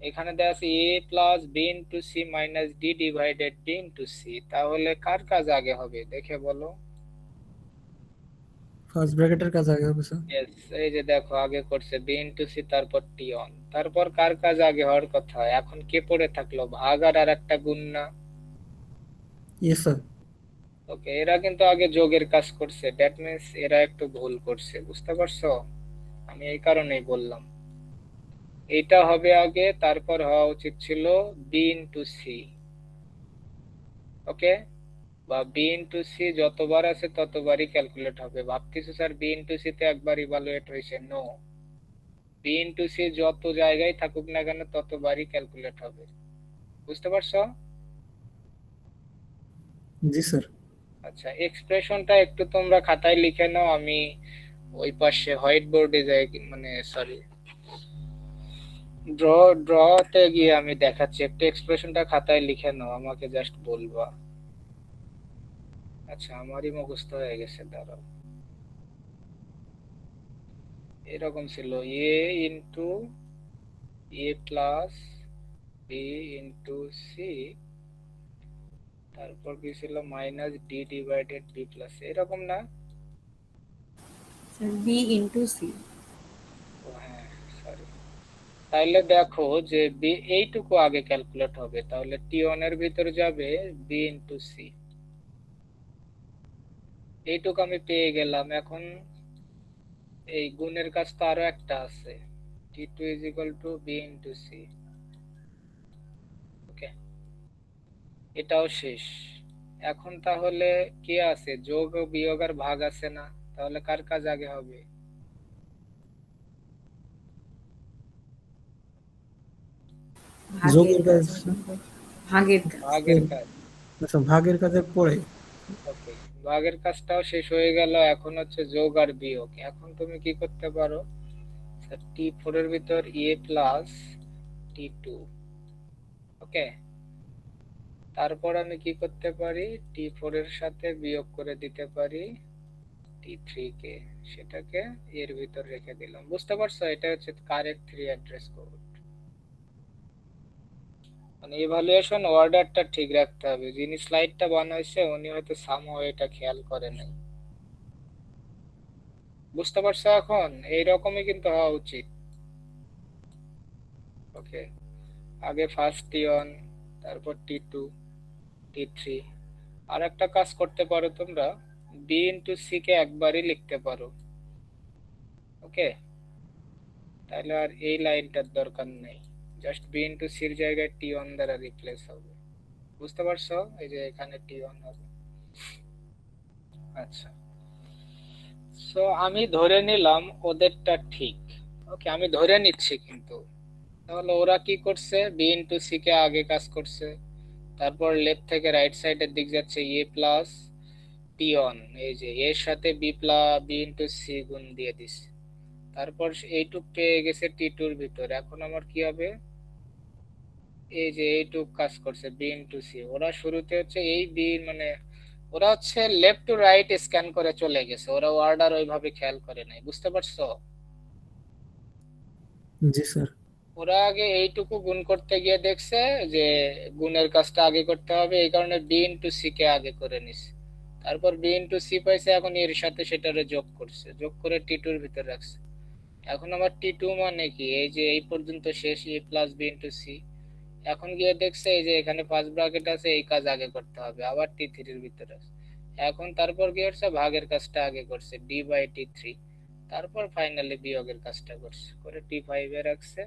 এখানে দেয়া আছে a plus b into c minus d divided b into c, তাহলে কার কাজ আগে হবে দেখে বলো। ফার্স্ট ব্র্যাকেটের কাজ আগে হবে স্যার। यस, এই যে দেখো আগে করছে b ইনটু c, তারপর t অন, তারপর কার কাজ আগে হওয়ার কথা, এখন কে পড়ে থাকলো, ভাগ আর একটা গুণ না। Yes sir. ওকে, এরা কিন্তু আগে যোগের কাজ করছে, দ্যাট মিন্স এরা একটু ভুল করছে, বুঝতে পারছো? আমি এই কারণেই বললাম এইটা হবে আগে, তারপর হওয়া উচিত ছিল b ইনটু c। ওকে, বা b ইনটু c যতবার আছে ততবারই ক্যালকুলেট হবে। ভাবতেছো স্যার b ইনটু c তে একবার ইভালুয়েট হয়েছে? নো, b ইনটু c যত জায়গায় থাকুক না কেন ততবারই ক্যালকুলেট হবে, বুঝতে পারছো? জি স্যার। আচ্ছা, এক্সপ্রেশনটা একটু তোমরা খাতায় লিখে নাও, আমি ওই পাশে হোয়াইট বোর্ডে যাই, মানে সরি ড্রতে গিয়ে আমি দেখাচ্ছি, একটু এক্সপ্রেশনটা খাতায় লিখে নাও, আমাকে জাস্ট বলবা। আচ্ছা, আমারই মুখস্থ হয়ে গেছে, দাঁড়াও। এরকম ছিল a into a plus b into c, তারপর কি ছিল minus d divided b plus, এরকম না? Sir b into c। ও হ্যাঁ, সরি। তাইলে দেখো যে b এইটুকু আগে ক্যালকুলেট হবে, তাহলে t1 এর ভিতর যাবে b ইনটু c, এইটুকু আমি পেয়ে গেলাম। এখন এই গুণের কাজ তো আরো একটা আছে, t2 is equal two b into c। ওকে, এটাও শেষ। এখন তাহলে কি আছে, যোগ ও বিয়োগ আর ভাগ আছে না, তাহলে কার কাজ আগে হবে? যোগের কাজ। ভাগের কাজ। ভাগের কাজ। আচ্ছা, ভাগের কাজের পরে। ওকে, ভাগের কাজটাও শেষ হয়ে গেল, এখন হচ্ছে যোগ আর বিয়োগ। এখন তুমি কি করতে পারো, t4 এর ভিতর a প্লাস t2। ওকে, তারপর আমি কি করতে পারি, t4 এর সাথে বিয়োগ করে দিতে পারি t3 কে, সেটাকে এর ভিতর রেখে দিলাম। বুঝতে পারছো? এটা হচ্ছে কারেক্ট 3 অ্যাড্রেস কোড। মানে ইভালুয়েশন অর্ডারটা ঠিক রাখতে হবে, যিনি স্লাইডটা বানাইছে উনি হয়তো সামহাও এটা খেয়াল করে নাই। বুঝতে পারছো? এখন এইরকমই কিন্তু হওয়া উচিত। ওকে, আগে ফার্স্ট t1, তারপর t2, t3। আর একটা কাজ করতে পারো তোমরা, b ইনটু c কে একবারই লিখতে পারো। ওকে, তাহলে আর এই লাইনটার দরকার নেই, জাস্ট b ইনটু c এর জায়গায় t1 দ্বারা রিপ্লেস হবে। বুঝতে পারছো? এই যে এখানে t1 হবে। আচ্ছা, সো আমি ধরে নিলাম ওদেরটা ঠিক। ওকে, আমি ধরে নিচ্ছি, কিন্তু তাহলে ওরা কি করছে, b ইনটু c কে আগে কাজ করছে, তারপর লেফট থেকে রাইট সাইডের দিক যাচ্ছে a প্লাস t1, এই যে এর সাথে b ইনটু c গুণ দিয়ে দিছে, তারপর এইটুক পেয়ে গেছে t2 এর ভিতর। এখন আমার কি হবে, এই যে এইটুক কাজ করছে b ইনটু c, ওরা শুরুতে হচ্ছে এই b, মানে ওরা হচ্ছে লেফট টু রাইট স্ক্যান করে চলে গেছে, ওরা অর্ডার ওইভাবে খেয়াল করে নাই। বুঝতে পারছো? জি স্যার। ওরা আগে এইটুকু গুণ করতে গিয়ে দেখছে যে গুণের কাজটা আগে করতে হবে, এই কারণে b ইনটু c কে আগে করে নিছে, তারপর b ইনটু c পাইছে, এখন এর সাথে সেটারে যোগ করছে, যোগ করে t2 এর ভিতর রাখছে। এখন আমার t2 মানে কি, এই যে এই পর্যন্ত শেষ a plus b into c, এখন গিয়ে দেখছে এই যে এখানে ফার্স্ট ব্র্যাকেট আছে, এই কাজ আগে করতে হবে, আবার T3 এর ভিতরে আছে। এখন তারপর কি করছে, ভাগের কাজটা আগে করছে D/T3, তারপর ফাইনালি বিয়োগের কাজটা করছে, করে T5 এ রাখছে।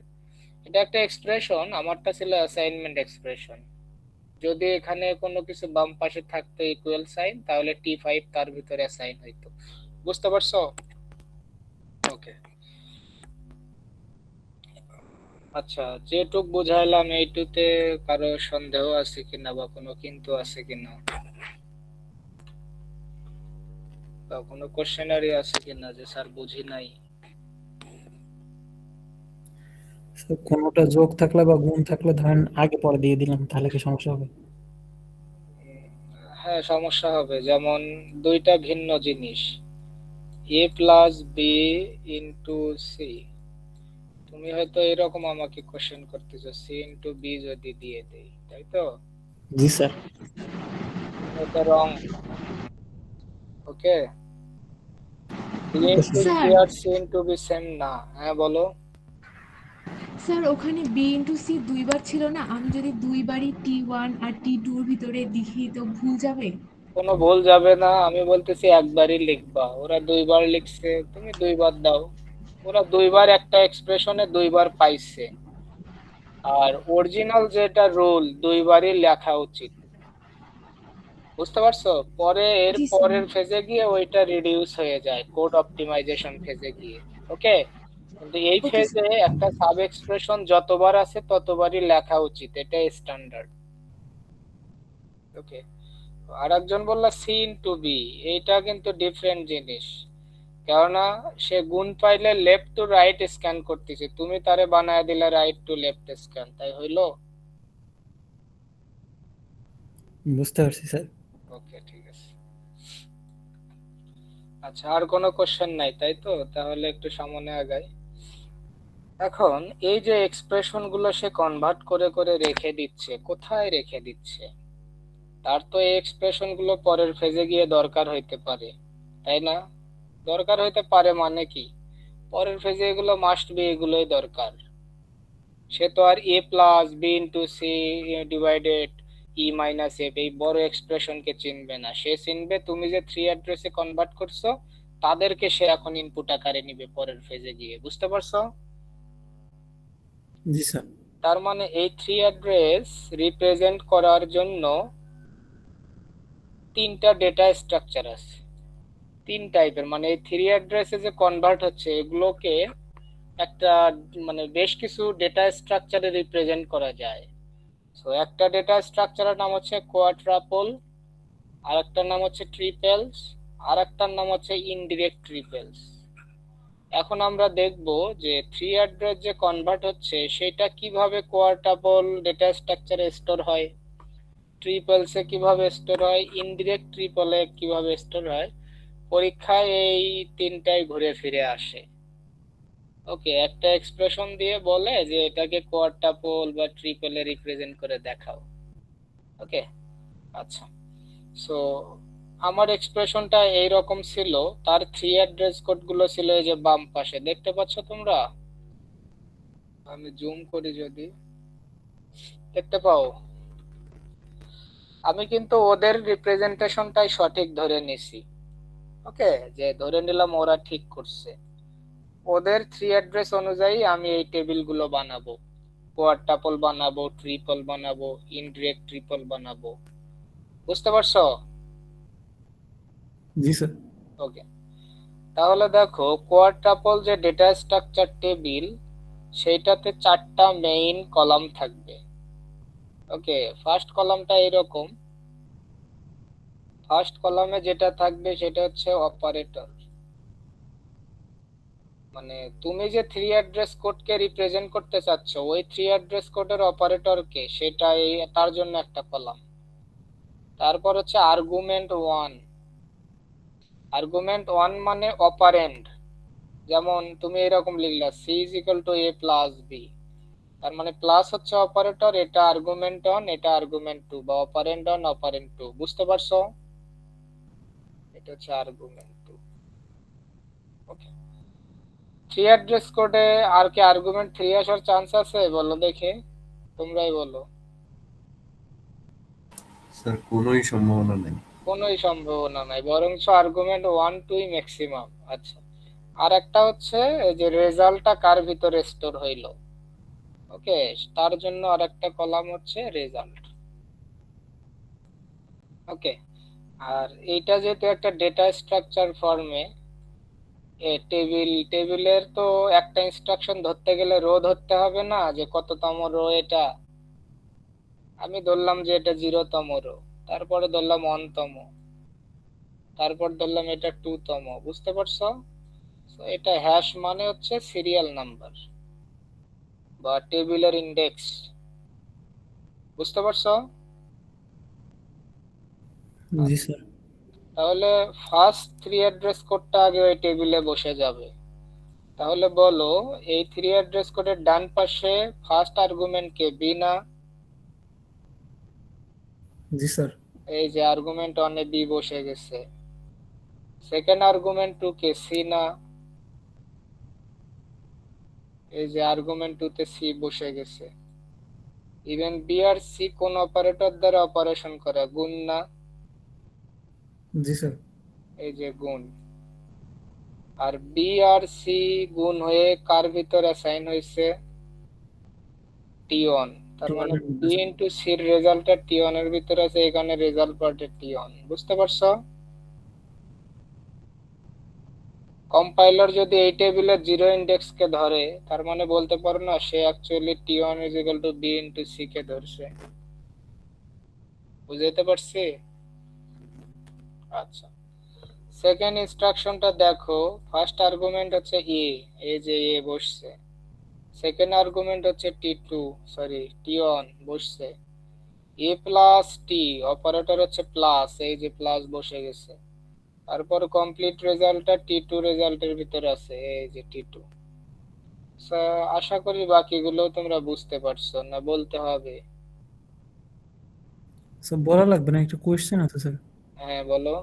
এটা একটা এক্সপ্রেশন, আমারটা ছিল অ্যাসাইনমেন্ট এক্সপ্রেশন। যদি এখানে কোনো কিছু বাম পাশে থাকতো ইকুয়াল সাইন, তাহলে T5 তার ভিতরে অ্যাসাইন হইতো। বুঝতে পারছো? ওকে, আচ্ছা, যেটুক বুঝাইলাম এইটুতে কারো সন্দেহ আছে কিনা বা কোনো কিন্তু আছে কিনা, বা কোনো কোশ্চেনারি আছে কিনা যে স্যার বুঝি নাই? স্যার কোনোটা যোগ থাকলে বা গুণ থাকলে ধরেন আগে পরে দিয়ে দিলাম, তাহলে কি সমস্যা হবে? হ্যাঁ, সমস্যা হবে। যেমন দুইটা ভিন্ন জিনিস, a plus B into c, তুমি হয়তো এরকম আমাকে কোশ্চেন করতেছো সি ইন্টু বি যদি দিয়ে দেই, তাই তো? জি স্যার। এটা রং। ওকে, বি ইন্টু স্যার সি আর সি ইন্টু বি সেম না। হ্যাঁ বলো। স্যার ওখানে বি ইন্টু সি দুইবার ছিল না, আমি যদি দুইবারই T1 আর T2 এর ভিতরে লিখি তো ভুল যাবে? কোনো ভুল যাবে না, আমি বলতেছি একবারই লিখবা, ওরা দুইবার লিখছে, তুমি দুইবার দাও। ওরা দুইবার একটা এক্সপ্রেশনে দুইবার পাইছে, আর অরিজিনাল যেটা রুল দুইবারই লেখা উচিত। বুঝতে পারছো? পরে এর জি স্যার। পরের ফেজে গিয়ে ওইটা রিডিউস হয়ে যায় কোড অপটিমাইজেশন ফেজে গিয়ে। ওকে, কিন্তু এই ওকে ফেজে একটা সাব এক্সপ্রেশন যতবার আছে ততবারই লেখা উচিত, এটা স্ট্যান্ডার্ড। ওকে, আরেকজন বললা সি ইন্টু বি, এইটা কিন্তু ডিফারেন্ট জিনিস। কেননা সে গুণ পাইলে লেফট টু রাইট স্ক্যান করতেছে, তুমি তারে বানায় দিলে রাইট টু লেফট স্ক্যান, তাই হইলো? বুঝতে পারছি স্যার। ওকে, ঠিক আছে। আচ্ছা, আর কোনো কোশ্চেন নাই তাই তো? তাহলে একটু সামনে আগাই। এখন এই যে এক্সপ্রেশন গুলো সে কনভার্ট করে করে রেখে দিচ্ছে, কোথায় রেখে দিচ্ছে? তার তো এই এক্সপ্রেশন গুলো পরের ফেজে গিয়ে দরকার হইতে পারে, তাই না? দরকার হইতে পারে মানে কি, পরের ফেজে এগুলো মাস্ট বি, এগুলোই দরকার। সে তো আর a plus B into C divided e minus f এই বড় এক্সপ্রেশনকে চিনবে না, সে চিনবে তুমি যে 3 অ্যাড্রেসে কনভার্ট করছো তাদেরকে সে এখন ইনপুট আকারে নিবে পরের ফেজে গিয়ে। বুঝতে পারছো? জি স্যার। তার মানে এই 3 অ্যাড্রেস রিপ্রেজেন্ট করার জন্য তিনটা ডেটা স্ট্রাকচার আছে, তিন টাইপের। মানে এই 3 অ্যাড্রেসে যে কনভার্ট হচ্ছে এগুলোকে একটা মানে বেশ কিছু ডেটা স্ট্রাকচারে রিপ্রেজেন্ট করা যায়। সো একটা ডেটা স্ট্রাকচারের নাম হচ্ছে কোয়াড্রাপল, আরেকটার নাম হচ্ছে ট্রিপলস, আরেকটার নাম হচ্ছে ইনডিরেক্ট ট্রিপলস। এখন আমরা দেখব যে 3 অ্যাড্রেস যে কনভার্ট হচ্ছে সেটা কিভাবে কোয়াড্রাপল ডেটা স্ট্রাকচারে স্টোর হয়, ট্রিপলসে কিভাবে স্টোর হয়, ইনডিরেক্ট ট্রিপলে কিভাবে স্টোর হয়। পরীক্ষায় এই তিনটাই ঘুরে ফিরে আসে। ওকে, একটা এক্সপ্রেশন দিয়ে বলে যে এটাকে কোয়াড্রাপল বা ট্রিপলে রিপ্রেজেন্ট করে দেখাও। ওকে, আচ্ছা, সো আমার এক্সপ্রেশনটা এইরকম ছিল, তার 3 অ্যাড্রেস কোড গুলো ছিল এই যে বাম পাশে, দেখতে পাচ্ছ তোমরা? আমি জুম করি যদি দেখতে পাও। আমি কিন্তু ওদের রিপ্রেজেন্টেশনটাই সঠিক ধরে নিছি। ওকে, যে ধরে নিলাম ওরা ঠিক করছে, ওদের 3 অ্যাড্রেস অনুযায়ী আমি এই টেবিলগুলো বানাবো, কোয়াড্রাপল বানাবো, ট্রিপল বানাবো, ইনডিরেক্ট ট্রিপল বানাবো। বুঝতে পারছো? জি স্যার। ওকে, তাহলে দেখো কোয়াড্রাপল যে ডেটা স্ট্রাকচার টেবিল সেইটাতে 4টা মেইন কলাম থাকবে। ওকে, ফার্স্ট কলামটা এরকম, ফার্স্ট কলামে যেটা থাকবে সেটা হচ্ছে অপারেটর। মানে তুমি যে 3 অ্যাড্রেস কোডকে রিপ্রেজেন্ট করতে চাচ্ছ ওই 3 অ্যাড্রেস কোডের অপারেটরকে, সেটা তার জন্য একটা কলাম। তারপর হচ্ছে আর্গুমেন্ট 1, আর্গুমেন্ট 1 মানে অপারেন্ড। যেমন তুমি এরকম লিখলা c is equal to a plus b, তার মানে প্লাস হচ্ছে অপারেটর, এটা আর্গুমেন্ট 1, এটা আর্গুমেন্ট 2, বা অপারেন্ড 1 অপারেন্ড 2। বুঝতে পারছো? এটা হচ্ছে আর্গুমেন্ট 2। ওকে, 3 অ্যাড্রেস কোডে আর কি আর্গুমেন্ট 3 আসার চান্স আছে বলো দেখে, তোমরাই বলো। স্যার কোনোই সম্ভাবনা নেই। কোনোই সম্ভাবনা নাই, বরঞ্চ আর্গুমেন্ট 1 2 ম্যাক্সিমাম। আচ্ছা, আর একটা হচ্ছে এই যে রেজাল্টটা কার ভিতরে স্টোর হইলো, ওকে, তার জন্য আর একটা কলাম হচ্ছে রেজাল্ট। ওকে, আর এইটা যেহেতু একটা ডেটা স্ট্রাকচার ফর্মে, টেবিলের তো একটা ইনস্ট্রাকশন ধরতে গেলে রো ধরতে হবে না, যে কততম রো এটা। আমি ধরলাম যে এটা 0তম রো, তারপরে ধরলাম 1তম, তারপর ধরলাম এটা 2তম। বুঝতে পারছো? So, এটা হ্যাশ মানে হচ্ছে সিরিয়াল নাম্বার বা টেবিলের ইন্ডেক্স। বুঝতে পারছো? জি স্যার। তাহলে ফার্স্ট 3 অ্যাড্রেস কোডটা আগে ওই টেবিলে বসে যাবে। তাহলে বলো, এই 3 অ্যাড্রেস কোডের ডান পাশে ফার্স্ট আর্গুমেন্ট কে, বি না? জি স্যার। এই যে আর্গুমেন্ট 1 এ বি বসে গেছে। সেকেন্ড আর্গুমেন্ট 2 কে, সি না? এই যে আর্গুমেন্ট 2 তে সি বসে গেছে। ইভেন বি আর সি কোন অপারেটর দ্বারা অপারেশন করে, গুণ না? জি স্যার। এই যে গুণ। আর বি আর সি গুণ হয়ে কার ভিতর অ্যাসাইন হয়েছে? টি1। তার মানে বি ইনটু সির রেজাল্টটা টি1 এর ভিতরে আছে, এখানে রেজাল্ট পার্টে টি1। বুঝতে পারছো? কম্পাইলার যদি এই টেবিলের 0 ইন্ডেক্স কে ধরে, তার মানে বলতে পারো না সে অ্যাকচুয়ালি টি1 is equal to B into C কে ধরছে। বুঝতে পারছি? আচ্ছা, সেকেন্ড ইনস্ট্রাকশনটা দেখো। ফার্স্ট আর্গুমেন্ট হচ্ছে এ, এই যে এ বসছে। সেকেন্ড আর্গুমেন্ট হচ্ছে টি1 বসছে। এ প্লাস টি, অপারেটর হচ্ছে প্লাস, এই যে প্লাস বসে গেছে। তারপর কমপ্লিট রেজাল্টটা টি2 রেজাল্টের ভিতরে আছে, এই যে টি2। আশা করি বাকিগুলো তোমরা বুঝতে পারছো না, বলতে হবে? স্যার বলা লাগবে না, একটা কোয়েশ্চেন আছে স্যার। হ্যাঁ বলো।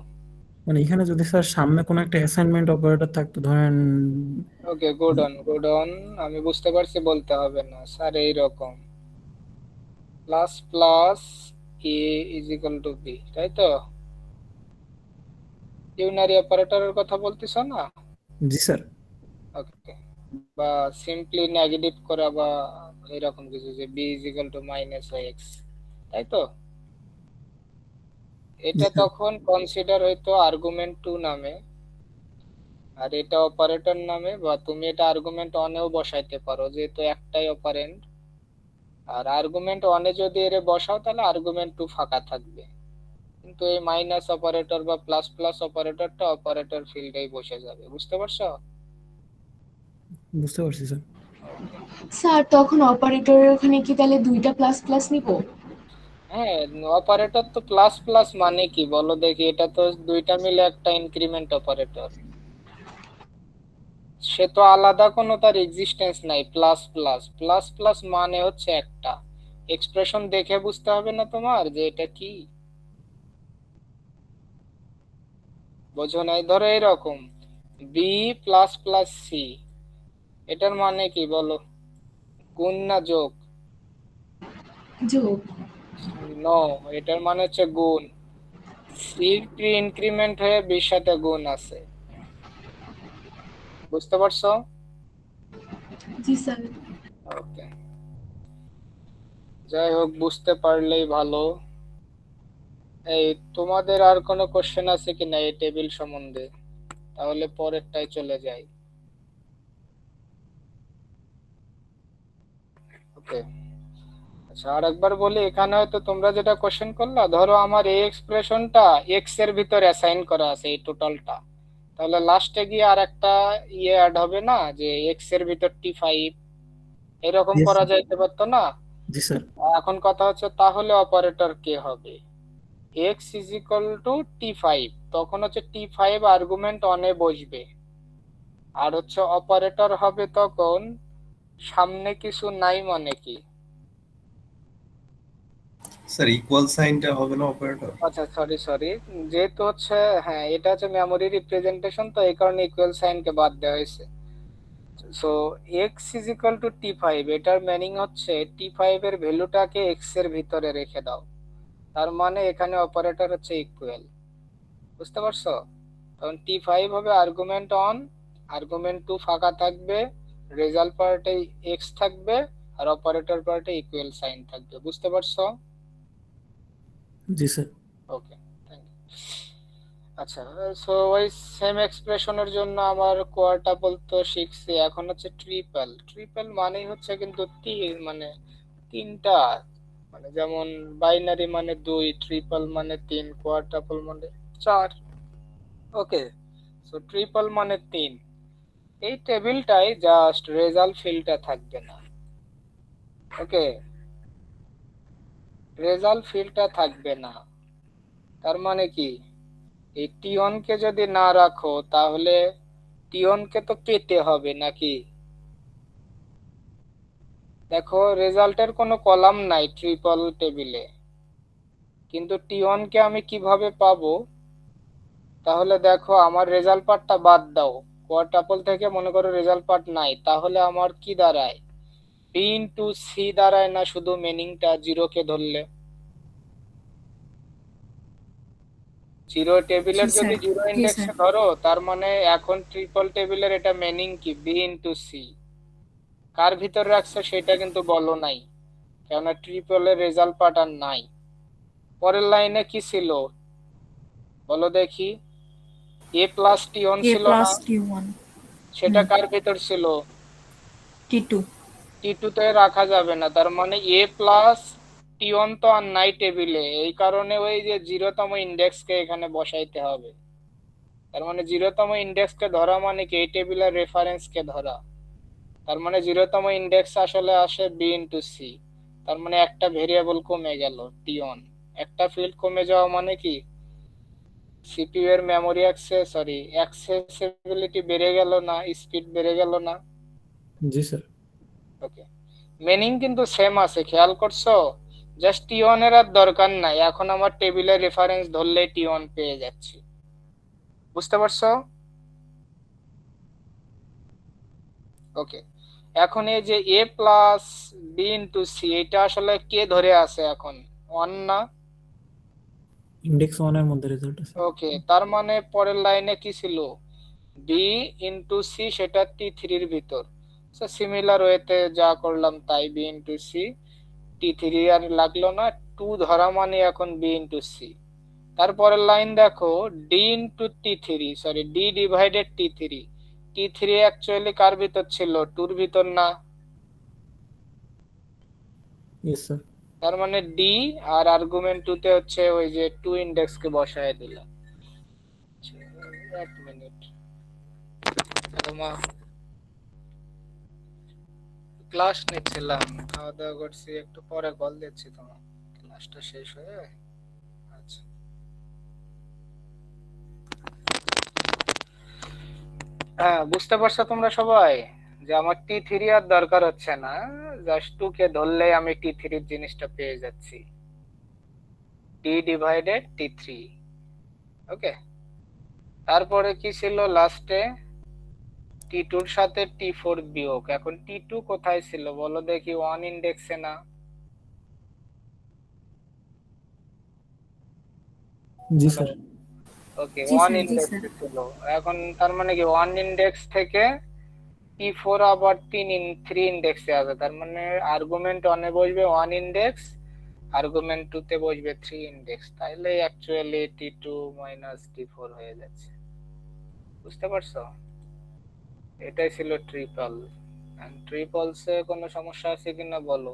মানে এখানে যদি স্যার সামনে কোনো একটা অ্যাসাইনমেন্ট অপারেটর থাকতো, ধরেন ওকে, গুড অন, আমি বুঝতে পারছি, বলতে হবে না স্যার। এইরকম plus plus a is equal to b, তাই তো? ইউনারি অপারেটরের কথা বলতেছ না? জি স্যার। ওকে, বা সিম্পলি নেগেটিভ করা বা এরকম কিছু, যে b is equal to minus x, তাই তো? এটা জি। তখন কনসিডার হইতো আর্গুমেন্ট 2 নামে, আর এটা অপারেটর নামে, বা তুমি এটা আর্গুমেন্ট 1 এও বসাইতে পারো, যেহেতু একটাই অপারেন্ড। আর আর্গুমেন্ট 1 এ যদি এর বসাও তাহলে আর্গুমেন্ট 2 ফাঁকা থাকবে, কিন্তু এই মাইনাস অপারেটর বা প্লাস প্লাস অপারেটরটা অপারেটর ফিল্ডেই বসে যাবে। বুঝতে পারছো? বুঝতে পারছি স্যার। স্যার তখন অপারেটরের ওখানে কি তাহলে দুইটা প্লাস প্লাস নিব? হ্যাঁ, অপারেটর তো প্লাস প্লাস মানে কি বলো দেখি? এটা তো দুইটা মিলে একটা ইনক্রিমেন্ট অপারেটর, সে তো আলাদা কোনো তার এক্সিস্টেন্স নাই। প্লাস প্লাস প্লাস প্লাস মানে হচ্ছে একটা এক্সপ্রেশন দেখে বুঝতে হবে না তোমার যে এটা কি? বোঝো নাই? ধরো এরকম বি প্লাস প্লাস সি, এটার মানে কি বলো? গুণ না যোগ? যোগ। নো, এটার মানে হচ্ছে গুণ। সির প্রি ইনক্রিমেন্ট হয়ে বির সাথে গুণ আছে। বুঝতে পারছো? জি স্যার। ওকে, যাই হোক, বুঝতে পারলেই ভালো। এই তোমাদের আর কোনো কোশ্চেন আছে কিনা এই টেবিল সম্বন্ধে? তাহলে পরেরটাই চলে যাই। ওকে, আচ্ছা, আর একবার বলি, এখানে হয়তো তোমরা যেটা কোশ্চেন করলা, ধরো আমার এই এক্সপ্রেশনটা এক্স এর ভিতরে অ্যাসাইন করা আছে এই টোটালটা, তাহলে লাস্টে গিয়ে আর একটা ইয়ে অ্যাড হবে না, যে এক্স এর ভিতর টি5, এরকম Yes, করা sir. যাইতে পারতো না? জি স্যার। এখন কথা হচ্ছে তাহলে অপারেটর কে হবে? এক্স ইজ ইকুয়াল টু টি5, তখন হচ্ছে টি5 আর্গুমেন্ট 1 এ বসবে, আর হচ্ছে অপারেটর হবে তখন সামনে কিছু নাই মানে কি? স্যার ইকুয়াল সাইনটা হবে না অপারেটর? আচ্ছা, সরি, যেহেতু হচ্ছে, হ্যাঁ এটা হচ্ছে মেমোরি রিপ্রেজেন্টেশন, তো এই কারণে ইকুয়াল সাইনকে বাদ দেওয়া হয়েছে। So X is equal to টি5, এটার মিনিং হচ্ছে টি5 এর ভ্যালুটাকে এক্স এর ভিতরে রেখে দাও। তার মানে এখানে অপারেটর হচ্ছে ইকুয়াল, বুঝতে পারছো? তখন T5 হবে আর্গুমেন্ট অন, আর্গুমেন্ট 2 ফাঁকা থাকবে, রেজাল্ট পার্টে এক্স থাকবে, আর অপারেটর পার্টে ইকুয়াল সাইন থাকবে, বুঝতে পারছো? জি স্যার। Okay, thank you. আচ্ছা, সো ওই সেম এক্সপ্রেশনের জন্য আমার কোয়ার্টাপল তো শিখছি, এখন হচ্ছে ট্রিপল। ট্রিপল মানেই হচ্ছে কিন্তু মানে তিনটা, মানে যেমন বাইনারি মানে 2, ট্রিপল মানে 3, কোয়ার্টাপল মানে 4। ওকে, সো ট্রিপল মানে 3। এই টেবিলটাই জাস্ট রেজাল্ট ফিল্ডটা থাকবে না। ওকে, রেজাল্ট ফিল্ডটা থাকবে না, তার মানে কি এই টি1 কে যদি না রাখো তাহলে টি1 কে তো পেতে হবে নাকি? দেখো রেজাল্টের কোনো কলাম নাই ট্রিপল টেবিলে, কিন্তু টি1 কে আমি কিভাবে পাবো? তাহলে দেখো আমার রেজাল্ট পার্টটা বাদ দাও, কোয়াড্রাপল থেকে মনে করো রেজাল্ট পার্ট নাই, তাহলে আমার কি দাঁড়ায়? বি ইনটু সি দাঁড়ায় না শুধু মিনিংটা জিরো কে ধরলে? জিরো টেবিলের জি যদি স্যার, জিরো জি ইন্ডেক্সে স্যার। ধরো তার মানে এখন ট্রিপল টেবিলের এটা মিনিং কি? B into C. কার ভিতর রাখছে সেটা কিন্তু বলো নাই, কেননা ট্রিপলের রেজাল্ট পার্ট আর নাই। পরের লাইনে কি ছিল বলো দেখি? এ প্লাস টি1 এ ছিল না? Plus T1। সেটা কার ভিতর ছিল? T2। টি2 তে রাখা যাবে না, তার মানে এ প্লাস টি1 তো আর নাই টেবিলে, এই কারণে ওই যে জিরোতম ইন্ডেক্সকে এখানে বসাইতে হবে। তার মানে জিরোতম ইন্ডেক্সকে ধরা মানে কি এই টেবিলের রেফারেন্সকে ধরা, তার মানে জিরোতম ইন্ডেক্স আসলে আসে বি ইনটু সি। তার মানে একটা ভেরিয়েবল কমে গেল টি1, একটা ফিল্ড কমে যাওয়া মানে কি সিপিইউ এর মেমোরি অ্যাক্সেসিবিলিটি বেড়ে গেল না, স্পিড বেড়ে গেল না? জি স্যার। ওকে, মিনিং কিন্তু সেম আছে, খেয়াল করছো? জাস্ট টি1 এর আর দরকার নাই, এখন আমার টেবিলের রেফারেন্স ধরলেই টি1 পেয়ে যাচ্ছি, বুঝতে পারছো? ওকে, এখন এই যে এ প্লাস বি ইনটু সি, এটা আসলে কে ধরে আছে এখন? 1 না? ইন্ডেক্স 1 এর মধ্যে রেজাল্ট আছে। ওকে, তার মানে পরের লাইনে কি ছিল? বি ইনটু সি, সেটা টি3 এর ভিতর। সো সিমিলার ওয়েতে যা করলাম তাই, বি ইনটু সি, টি3 আর লাগলো না, 2 ধরা মানে এখন বি ইনটু সি। তারপরের লাইন দেখো, ডি ইনটু টি3, সরি ডি ডিভাইডেড টি3। টি3 অ্যাকচুয়ালি কার ভিতর ছিল? 2 এর ভিতর না? Yes sir. তার মানে ডি আর আর্গুমেন্ট 2 তে হচ্ছে ওই যে 2 ইন্ডেক্স কে বসায় দিলাম। এক মিনিট, ক্লাস নিচ্ছিলাম, খাওয়া দাওয়া করছি, একটু পরে কল দিচ্ছি তোমার, ক্লাসটা শেষ হয়ে। আচ্ছা, হ্যাঁ বুঝতে পারছো তোমরা সবাই যে আমার টি3 আর দরকার হচ্ছে না, জাস্ট 2 কে ধরলেই আমি টি3 এর জিনিসটা পেয়ে যাচ্ছি, ডি ডিভাইডেড টি3। ওকে, তারপরে কি ছিল লাস্টে? টি2 এর সাথে টি4 বিয়োগ। এখন টি2 কোথায় ছিল বলো দেখি? 1 ইন্ডেক্সে না? জি স্যার। ওকে, জি 1 স্যার, জি স্যার। ইন্ডেক্সে ছিল। এখন তার মানে কি 1 ইন্ডেক্স থেকে টি4 আবার 3 ইন্ডেক্সে আছে, তার মানে আর্গুমেন্ট 1 এ বসবে 1 ইন্ডেক্স, আর্গুমেন্ট 2 তে বসবে 3 ইন্ডেক্স, তাইলে অ্যাকচুয়ালি টি2 মাইনাস টি4 হয়ে যাচ্ছে, বুঝতে পারছো? এটাই ছিল ট্রিপল। ট্রিপলসে কোনো সমস্যা আছে কিনা বলো,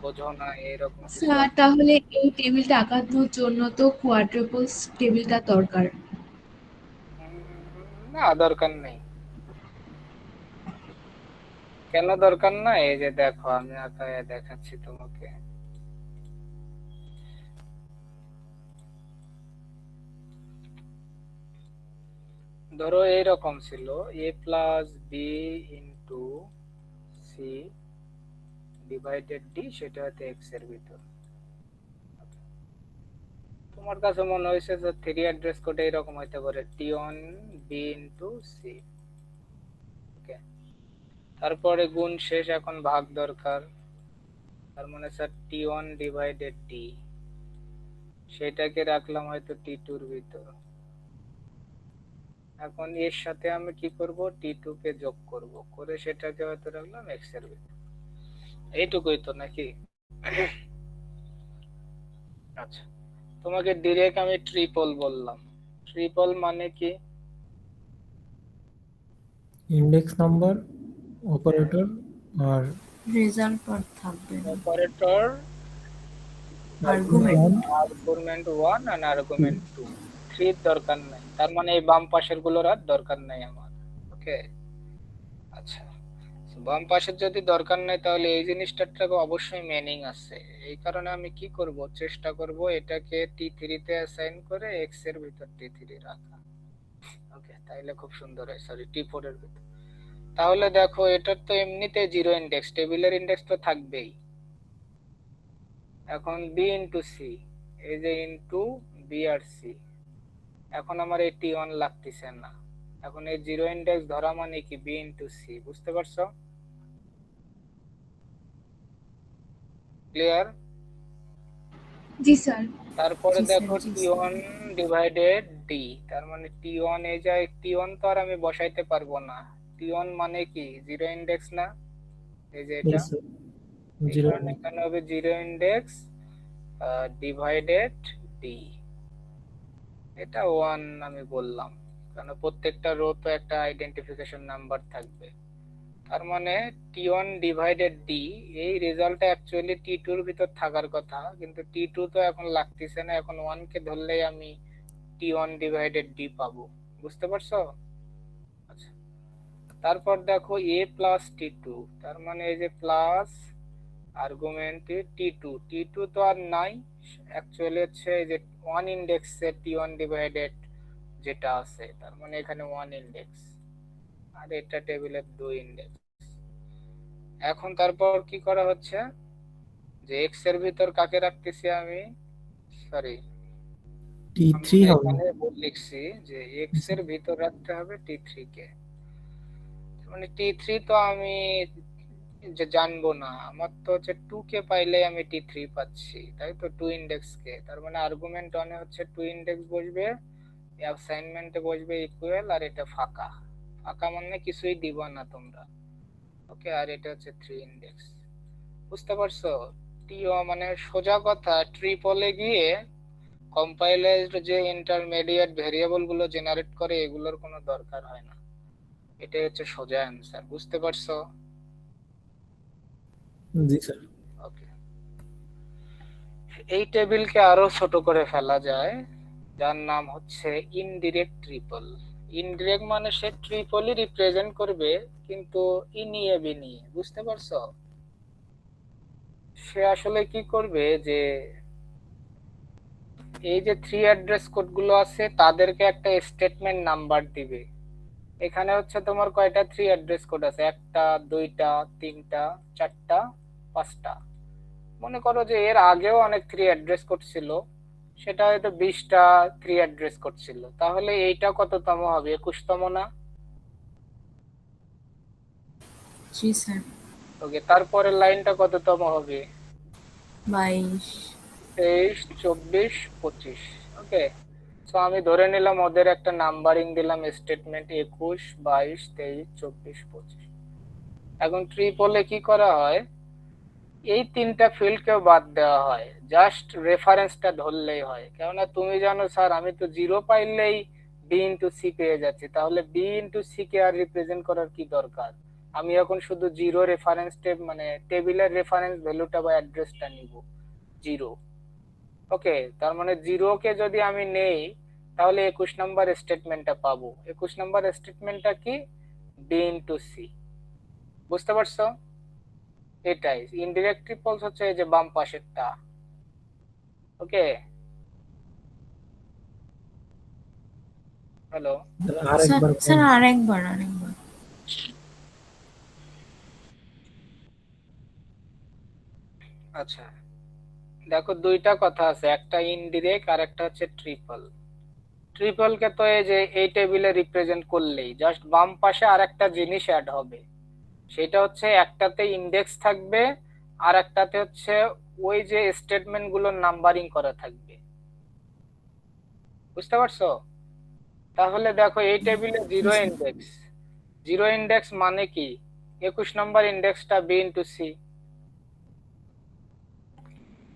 বোঝো না এরকম কিছু স্যার আছে? তাহলে এই টেবিলটা আঁকানোর জন্য তো কোয়াড্রাপলস টেবিলটা দরকার। না, দরকার নেই। কেন দরকার না? এই যে দেখো আমি আঁকায় দেখাচ্ছি তোমাকে। ধরো এইরকম ছিল, A plus B into C divided D, সেটা হচ্ছে এক্স এর ভিতর। তোমার কাছে মনে হয়েছে যে 3 অ্যাড্রেস কোড এইরকম হইতে পারে, টি1 বি ইন্টু সি। ওকে, তারপরে গুণ শেষ, এখন ভাগ দরকার, তার মানে স্যার টি1 ডিভাইডেড ডি। সেটাকে রাখলাম হয়তো টি2 এর ভিতর। এখন এর সাথে আমি কি করব, টি2 কে যোগ করব, করে সেটাকে হয়তো রাখলাম এক্স এর ভিতর। এইটুকুই তো নাকি? আচ্ছা, তোমাকে ডিরেক্ট আমি ট্রিপল বললাম। ট্রিপল মানে কি? ইন্ডেক্স নাম্বার, অপারেটর আর রেজাল্ট পার থাকবে না, অপারেটর, আর্গুমেন্ট। আর্গুমেন্ট 1 আর আর্গুমেন্ট 2। 3 দরকার নাই, তার মানে এই বাম পাশের গুলোর আর দরকার নাই আমার। ওকে, আচ্ছা, বাম পাশের যদি দরকার নাই তাহলে এই জিনিসটার অবশ্যই মিনিং আছে। এই কারণে আমি কি করব, চেষ্টা করব এটাকে টি3 তে অ্যাসাইন করে এক্স এর ভিতর টি3 রাখা। ওকে, তাইলে খুব সুন্দর হয়। সরি, টি4 এর ভিতর। তাহলে দেখো এটার তো এমনিতে জিরো ইন্ডেক্স, টেবিলের ইন্ডেক্স তো থাকবেই। এখন বি ইনটু সি, এই যে ইনটু বি আর সি। এখন আমার এই টি1 লাগতেছে না। এখন এই জিরো ইন্ডেক্স ধরা মানে কি, বি ইনটু সি। বুঝতে পারছো? ক্লিয়ার? জি স্যার। তারপরে জি স্যার, দেখো জি স্যার। টি1 ডিভাইডেড ডি, তার মানে টি1 এই যায়, টি1 তো আর আমি বসাইতে পারবো না। টি1 মানে কি, জিরো ইন্ডেক্স না? এই যে এটা, এই জিরো। কারণে এখানে হবে জিরো ইন্ডেক্স ডিভাইডেড ডি। এটা 1 আমি বললাম, কারণ প্রত্যেকটা রো তো একটা আইডেন্টিফিকেশন নাম্বার থাকবে। তার মানে টি1 ডিভাইডেড ডি, এই রেজাল্টটা অ্যাকচুয়ালি টি2 এর ভিতর থাকার কথা, কিন্তু টি2 তো এখন লাগতেছে না। এখন 1 কে ধরলেই আমি টি1 ডিভাইডেড ডি পাবো। বুঝতে পারছো? আচ্ছা, তারপর দেখো এ প্লাস টি2, তার মানে এই যে প্লাস আর্গুমেন্ট টি2 তো আর নাই, অ্যাকচুয়ালি হচ্ছে এই যে 1 ইন্ডেক্সে টি1 ডিভাইডেড যেটা আছে, তার মানে এখানে 1 ইন্ডেক্স আর এটা টেবিলের 2 ইন্ডেক্স। এখন তারপর কি করা হচ্ছে, যে এক্স এর ভিতর কাকে রাখতেছি আমি, সরি টি3 হবে। এখানে লিখছি যে এক্স এর ভিতর রাখতে হবে টি3 কে। মানে টি3 তো আমি যে জানবো না, আমার তো হচ্ছে 2 কে পাইলে আমি টি3 পাচ্ছি, তাই তো 2 ইন্ডেক্স কে। তার মানে আর্গুমেন্ট 1 এ হচ্ছে 2 ইন্ডেক্স বসবে, অ্যাসাইনমেন্টে বসবে ইকুয়াল, আর এটা ফাঁকা। ফাঁকা মানে কিছুই দিবা না তোমরা। ওকে, আর এটা হচ্ছে 3 ইন্ডেক্স। বুঝতে পারছো? টিও মানে সোজা কথা, ট্রিপলে গিয়ে কম্পাইলারড যে ইন্টারমিডিয়েট ভেরিয়েবল গুলো জেনারেট করে এগুলোর কোনো দরকার হয় না। এটাই হচ্ছে সোজা অ্যান্সার। বুঝতে পারছো? জি স্যার। ওকে, এই টেবিলকে আরো ছোট করে ফেলা যায়, যার নাম হচ্ছে ইনডিরেক্ট ট্রিপল। ইনডিরেক্ট মানে সে ট্রিপলই রিপ্রেজেন্ট করবে, কিন্তু ই নিয়ে বি নিয়ে। বুঝতে পারছো? সে আসলে কি করবে, যে এই যে 3 অ্যাড্রেস কোড গুলো আছে তাদেরকে একটা স্টেটমেন্ট নাম্বার দিবে। এখানে হচ্ছে তোমার কয়টা 3 অ্যাড্রেস কোড আছে, 1টা 2টা 3টা 4টা 5টা। মনে করো যে এর আগেও অনেক 3 অ্যাড্রেস কোড ছিল, সেটা হয়তো 20টা 3 অ্যাড্রেস কোড ছিল। তাহলে এইটা কততম হবে, 21তম না? জি স্যার। ওকে, তারপরের লাইনটা কততম হবে? 22। 23 24 25। ওকে, সো আমি ধরে নিলাম ওদের একটা নাম্বারিং দিলাম স্টেটমেন্ট 21 22 23 24 25। এখন ট্রিপলে কি করা হয়, এই 3টা ফিল্ডকেও বাদ দেওয়া হয়, জাস্ট রেফারেন্সটা ধরলেই হয়। কেননা তুমি জানো স্যার আমি তো 0 পাইলেই বি ইনটু সি পেয়ে যাচ্ছি, তাহলে বি ইনটু সি কে আর রিপ্রেজেন্ট করার কি দরকার? আমি এখন শুধু 0 রেফারেন্স মানে টেবিলের রেফারেন্স ভ্যালুটা বা অ্যাড্রেসটা নিব 0। ওকে, তার মানে 0 কে যদি আমি নেই তাহলে 21 নাম্বার স্টেটমেন্টটা পাবো। 21 নাম্বার স্টেটমেন্টটা কি, বি ইনটু সি। বুঝতে পারছো? এটাই ইনডিরেক্ট ট্রিপলস হচ্ছে এই যে বাম পাশেরটা। ওকে, হ্যালো। আরেকবার স্যার আরেকবার। আচ্ছা, দেখো দুইটা কথা আছে, একটা ইনডিরেক্ট আর একটা হচ্ছে ট্রিপল। ট্রিপল কে তো এই যে এই টেবিলে রিপ্রেজেন্ট করলেই জাস্ট বাম পাশে আর একটা জিনিস অ্যাড হবে, সেটা হচ্ছে একটাতে ইন্ডেক্স থাকবে আর একটাতে হচ্ছে ওই যে স্টেটমেন্ট গুলোর নাম্বারিং করা থাকবে। বুঝতে পারছো? তাহলে দেখো এই টেবিলে জিরো ইন্ডেক্স মানে কি? 21 নম্বর ইন্ডেক্সটা বি ইন্টু সি।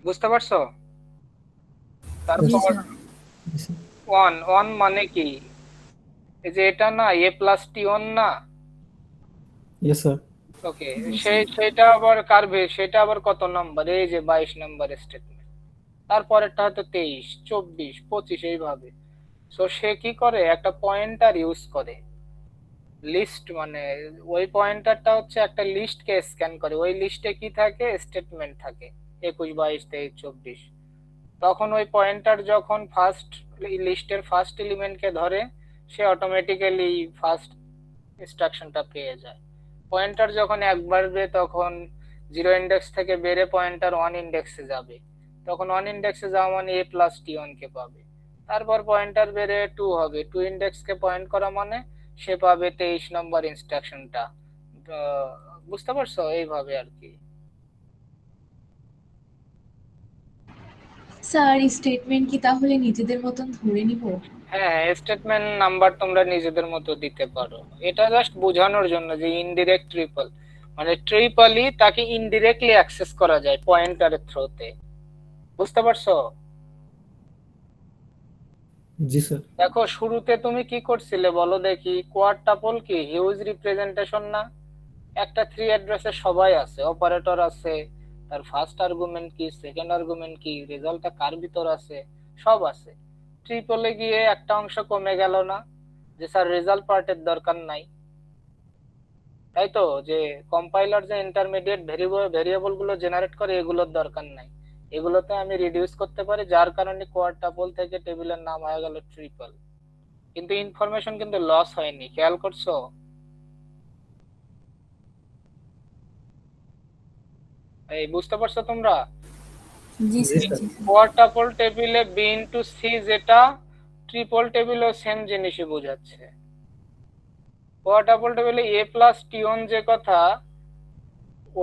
বুঝতে পারছো? জি তারপর স্যার। ওয়ান মানে কি? এই যে এটা না, এ প্লাস টি ওয়ান না? Yes sir. ওকে, সেটা আবার কার্ভে, সেটা আবার কত নাম্বার? এই যে 22 নাম্বার স্টেটমেন্ট। তারপরেরটা হয়তো 23, 24, 25 এইভাবে। সো সে কি করে, একটা পয়েন্টার ইউজ করে, লিস্ট মানে ওই পয়েন্টারটা হচ্ছে একটা লিস্টকে স্ক্যান করে। ওই লিস্টে কি থাকে? স্টেটমেন্ট থাকে 21, 22, 23, 24। তখন ওই পয়েন্টার যখন ফার্স্ট লিস্টের ফার্স্ট এলিমেন্টকে ধরে, সে অটোমেটিক্যালি ফার্স্ট ইনস্ট্রাকশনটা পেয়ে যায়। পয়েন্টার যখন একবার বাড়বে তখন জিরো ইন্ডেক্স থেকে বেড়ে পয়েন্টার ওয়ান ইন্ডেক্সে যাবে। তখন ওয়ান ইন্ডেক্সে যাওয়া মানে এ প্লাস টি ওয়ান কে পাবে। তারপর পয়েন্টার বেড়ে 2 হবে, 2 ইন্ডেক্সকে পয়েন্ট করা মানে সে পাবে 23 নম্বর ইনস্ট্রাকশনটা। বুঝতে পারছো? এইভাবে আর কি। স্যার স্টেটমেন্ট কি তাহলে নিজেদের মতন ধরে নিব? হ্যাঁ, স্টেটমেন্ট নাম্বার তোমরা নিজেদের মতো দিতে পারো। এটা জাস্ট বোঝানোর জন্য যে ইনডিরেক্ট ট্রিপল মানে ট্রিপলই তাকে ইনডিরেক্টলি অ্যাক্সেস করা যায় পয়েন্টারের থ্রুতে। বুঝতে পারছো? জি স্যার। দেখো শুরুতে তুমি কি করছিলে বলো দেখি, কোয়াডটাপল কি হিউজ রিপ্রেজেন্টেশন না? একটা 3 অ্যাড্রেসে সবাই আছে, অপারেটর আছে, তার ফার্স্ট আর্গুমেন্ট কি, সেকেন্ড আর্গুমেন্ট কি, রেজাল্টটা কার ভিতর আছে, সব আছে। ট্রিপলে গিয়ে একটা অংশ কমে গেল না, যে স্যার রেজাল্ট পার্টের দরকার নাই, তাই তো? যে কম্পাইলার যে ইন্টারমিডিয়েট ভেরিয়েবল গুলো জেনারেট করে এগুলোর দরকার নাই, এগুলোতে আমি রিডিউস করতে পারি, যার কারণে কোয়াডটাপল থেকে টেবিলের নাম হয়ে গেল ট্রিপল। কিন্তু ইনফরমেশন কিন্তু লস হয়নি, খেয়াল করছো? এই বুঝতে পারছো তোমরা? জি জি স্যার। স্যার। জি স্যার। কোয়াডটাপল টেবিলে বি ইনটু সি যেটা, ট্রিপল টেবিলেও সেম জিনিসই বোঝাচ্ছে। কোয়াডটাপল টেবিলে এ প্লাস টি ওয়ান যে কথা,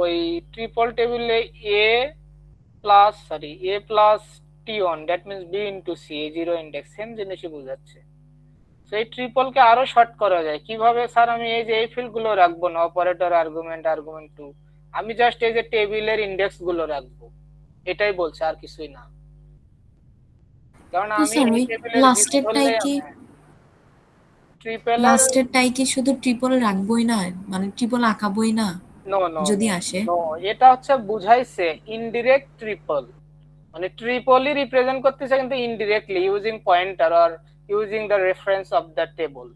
ওই ট্রিপল টেবিলে A plus T one, that means B into C, zero index, same জিনিসই বোঝাচ্ছে। তো এই ট্রিপলকে আরো শর্ট করা যায় কিভাবে? স্যার আমি এই যে এই ফিল্ড গুলো রাখবো না, অপারেটর, আর্গুমেন্ট, আর্গুমেন্ট টু, আমি জাস্ট এই যে টেবিলের ইন্ডেক্স গুলো রাখবো, এটাই বলছে, আর কিছুই না। কারণ তো আমি স্যার এই ওই টেবিলের জিরো লাস্টেরটাই ধরলে কি ট্রিপলের, লাস্টেরটাই কি শুধু ট্রিপল রাখবোই না, মানে ট্রিপল আঁকাবোই না নো নো যদি নো আসে? নো, এটা হচ্ছে বুঝাইছে ইনডিরেক্ট ট্রিপল, মানে ট্রিপলই রিপ্রেজেন্ট করতেছে কিন্তু indirectly using pointer or using the reference of the table.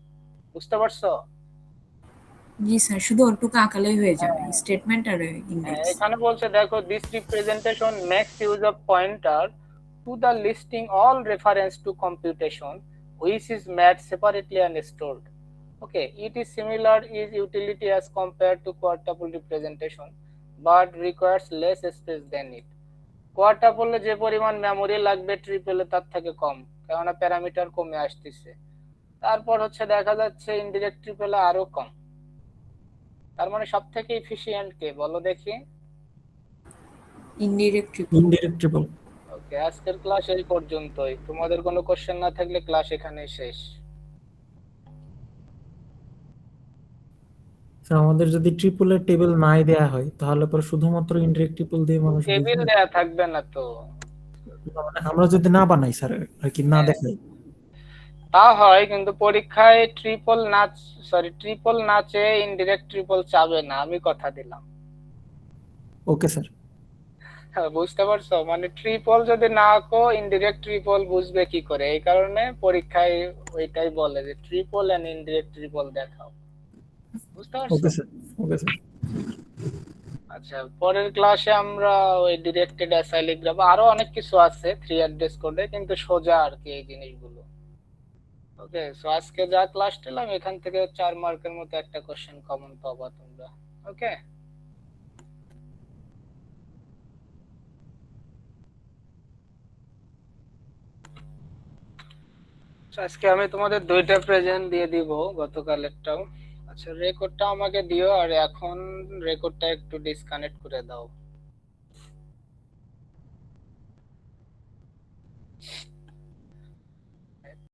বুঝতে পারছো? জি স্যার, শুধু ওটুকু আঁকালেই হয়ে যাবে, হ্যাঁ স্টেটমেন্ট আর হ্যাঁ, ইন্ডেক্স। এখানে বলছে দেখো, this representation makes use of pointer to the listing all reference to computation which is made separately and stored. Okay, it is similar is utility as compared to quadruple representation but requires less space than it. কোয়াডটাপলে যে পরিমাণ memory লাগবে ট্রিপলে তার থেকে কম, কেননা parameter কমে আসতেছে। তারপর হচ্ছে দেখা যাচ্ছে ইনডিরেক্ট ট্রিপলে আরো কম। তার মানে সব থেকে এফিশিয়েন্ট কে বলো দেখি? Indirect triple. Indirect triple. Okay, আজকের ক্লাস এই পর্যন্তই। তোমাদের কোনো কোশ্চেন না থাকলে ক্লাস এখানেই শেষ। স্যার আমাদের যদি ট্রিপলের টেবিল নাই দেয়া হয় তাহলে পরে শুধুমাত্র ইনডিরেক্ট ট্রিপল দিয়ে মানুষ টেবিল বুঝবে? দেয়া থাকবে না তো। মানে আমরা যদি না বানাই স্যার আর কি, না দেখাই। তা হয়, কিন্তু পরীক্ষায় ট্রিপল না চেয়ে ইনডিরেক্ট ট্রিপল চাবে না, আমি কথা দিলাম। Okay sir. বুঝতে পারছো? মানে ট্রিপল যদি না আঁকো ইনডিরেক্ট ট্রিপল বুঝবে কি করে? এই কারণে পরীক্ষায় ওইটাই বলে যে ট্রিপল এন্ড ইনডিরেক্ট ট্রিপল দেখাও। বুঝতে পারছো? Okay sir. Okay sir. আচ্ছা, পরের ক্লাসে আমরা ওই ডিরেক্টেড অ্যাসাইলিক যাব, আরো অনেক কিছু আছে 3 অ্যাড্রেস কোডে, কিন্তু সোজা আর কি এই জিনিসগুলো। ওকে, সো আজকে যা ক্লাস নিলাম এখান থেকে 4 মার্কের মতো একটা কোশ্চেন কমন পাবা তোমরা। ওকে, আজকে আমি তোমাদের 2টা প্রেজেন্ট দিয়ে দিব, গতকালেরটাও। আচ্ছা, রেকর্ডটা আমাকে দিও, আর এখন রেকর্ডটা একটু ডিসকানেক্ট করে দাও।